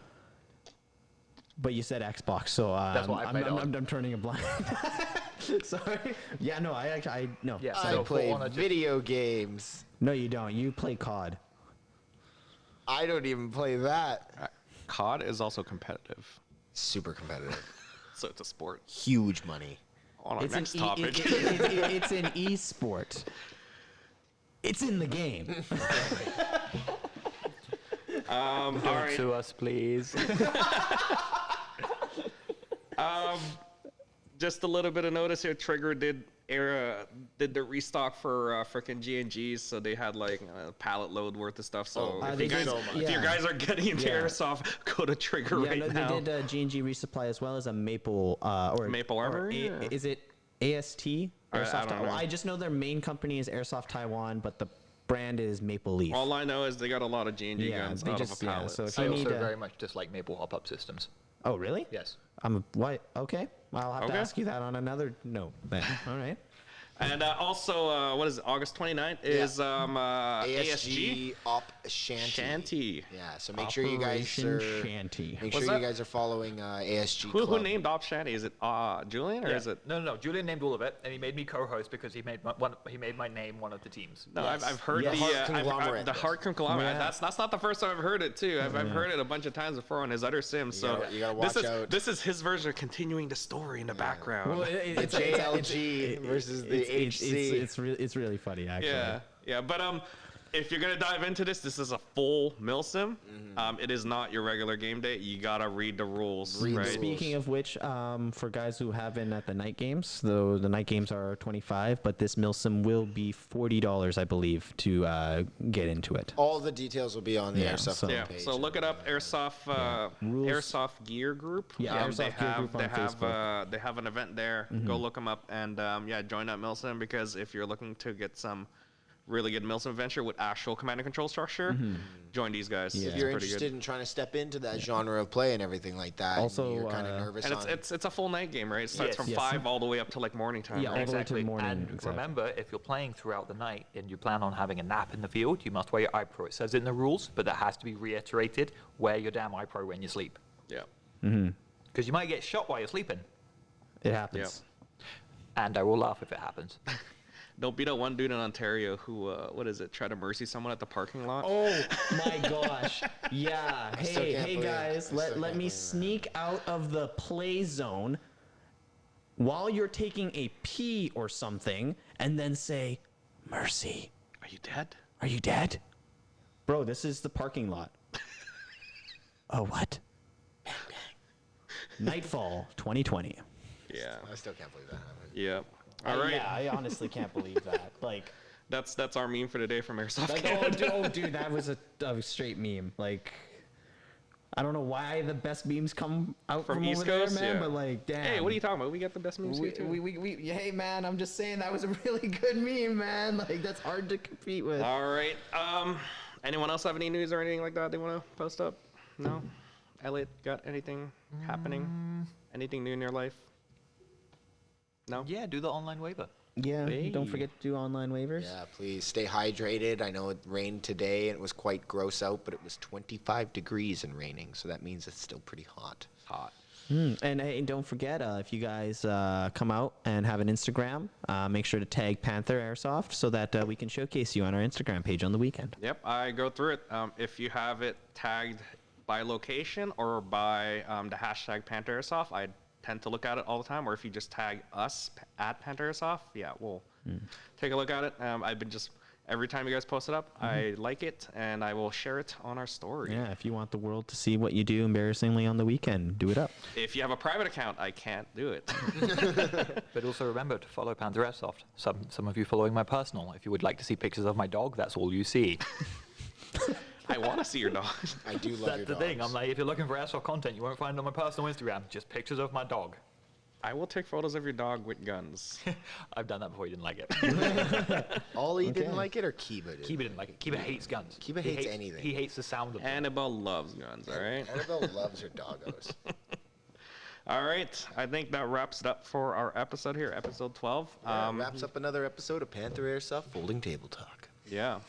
But you said Xbox, so That's what I played on. I'm turning a blind. Sorry. Yeah, no, I no. Yeah, I so play For Honor just- video games. No, you don't. You play COD. I don't even play that. COD is also competitive, Super competitive. so it's a sport. Huge money. On our It's next an topic. it's an e-sport. It's in the game. All Don't right. sue us, please. Just a little bit of notice here. Trigger did the restock for freaking G&Gs, so they had like a pallet load worth of stuff. So Oh, if they you guys did- if you yeah. guys are getting into Yeah. Airsoft, go to Trigger Yeah, right no, now. they did G&G resupply as well as a Maple or Maple or Armory, yeah. Is it AST? I Airsoft don't Taiwan? know. I just know their main company is Airsoft Taiwan, but the brand is Maple Leaf. All I know is they got a lot of G&G Yeah, guns they out just- of a yeah, pallet. so if I you also need very much dislike Maple hop-up systems. Oh, really? Yes. What? Okay. Well, I'll have to Okay. ask you that on another note then. All right. And also, what is it? August 29th is ASG Op Shanty. Shanty. Yeah, so make sure you guys Operation are Shanty. make What's sure you that? guys are following ASG Who Club. named Op Shanty? Is it Julian or Yeah. is it? No. Julian named all of it, and he made me co-host because he made my name one of the teams. No, Yes. I've heard Yes. the Heart Conglomerate. the Heart Conglomerate. Yeah. That's not the first time I've heard it too. I've heard it a bunch of times before on his other sims. So You gotta this watch is out. this is his version of continuing the story in the background. The JLG versus the HC. It's really funny actually. Yeah. But if you're gonna dive into this is a full milsim. It is not your regular game day. You gotta read the rules. Read the right? rules. Speaking of which, for guys who have been at the night games, though the night games are $25, but this milsim will be $40, I believe, to get into it. All the details will be on the Yeah, Airsoft so- Yeah, page. so look it up, Airsoft Rules. Airsoft Gear Group. Yeah, they Airsoft Gear have Group on they have Facebook. they have an event there. Go look them up and join that Milsim because if you're looking to get some really good Milsim adventure with actual command and control structure, join these guys. Yeah. if It's you're pretty interested good. in trying to step into that genre of play and everything like that, Also, and you're kind of nervous And on it's a full night game, right? It starts Yes. from Yes. 5 all the way up to like morning time. Yeah, right? all the way to the Exactly. morning, And exactly. remember, if you're playing throughout the night and you plan on having a nap in the field, you must wear your eye pro. It says it in the rules, but that has to be reiterated. Wear your damn eye pro when you sleep, Yeah. because you might get shot while you're sleeping. It happens. And I will laugh if it happens. Don't be that one dude in Ontario who, tried to mercy someone at the parking lot. Oh my gosh. Yeah. still Hey, can't hey believe- guys, I still let can't me believe that. sneak out of the play zone while you're taking a pee or something and then say, "Mercy, Are you dead? are you dead?" Bro, this is the parking lot. Oh, what? Nightfall 2020. Yeah. I still can't believe that happened. Yeah. All right. Yeah, I honestly can't believe that. Like, That's our meme for today from Airsoft like Canada. oh, dude, that was a straight meme. Like, I don't know why the best memes come out From from East over there, Coast? man, Yeah. but like, damn. Hey, what are you talking about? We got the best memes here too. Hey, man, I'm just saying that was a really good meme, man. Like, that's hard to compete with. All right. Anyone else have any news or anything like that they want to post up? No. Elliot, got anything happening? Anything new in your life? No. Yeah, do the online waiver. Yeah, Hey. don't forget to do online waivers. Yeah, please stay hydrated. I know it rained today and it was quite gross out, but it was 25 degrees and raining, so that means it's still pretty hot. Hot. And hey, don't forget, if you guys come out and have an Instagram, make sure to tag Panther Airsoft so that we can showcase you on our Instagram page on the weekend. Yep, I go through it. If you have it tagged by location or by the hashtag Panther Airsoft, I tend to look at it all the time. Or if you just tag us at Panther Airsoft, yeah, we'll take a look at it. I've been just every time you guys post it up, I like it and I will share it on our story. Yeah, if you want the world to see what you do embarrassingly on the weekend, do it up. If you have a private account, I can't do it. But also remember to follow Panther Airsoft. Some of you following my personal. If you would like to see pictures of my dog, that's all you see. I want to see your dog. I do love That's your the thing. dogs. I'm like, if you're looking for Airsoft content, you won't find it on my personal Instagram. Just pictures of my dog. I will take photos of your dog with guns. I've done that before. You didn't like it. Ollie didn't like it or Kiba did? Kiba didn't like it. Kiba hates guns. Kiba He hates anything. He hates the sound of them. Annabelle loves guns, all right? Annabelle loves her doggos. All right, I think that wraps it up for our episode here, episode 12. Wraps up another episode of Panther Airsoft Folding Table Talk. Yeah.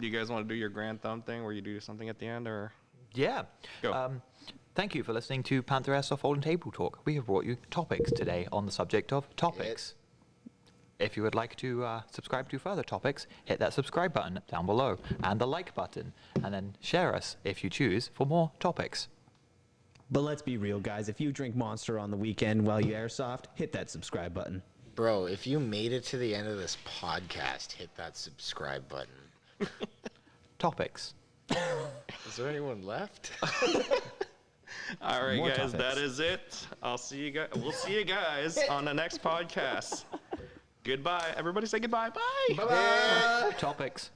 You guys want to do your grand thumb thing where you do something at the end, or? Yeah. Go. Thank you for listening to Panther Airsoft Folding Table Talk. We have brought you topics today on the subject of topics. If you would like to subscribe to further topics, hit that subscribe button down below and the like button, and then share us if you choose for more topics. But let's be real, guys. If you drink Monster on the weekend while you airsoft, hit that subscribe button. Bro, if you made it to the end of this podcast, hit that subscribe button. Topics. Is there anyone left? All right, More guys, that topics. is it. I'll see you guys. We'll see you guys on the next podcast. Goodbye. Everybody say goodbye. Bye. Topics.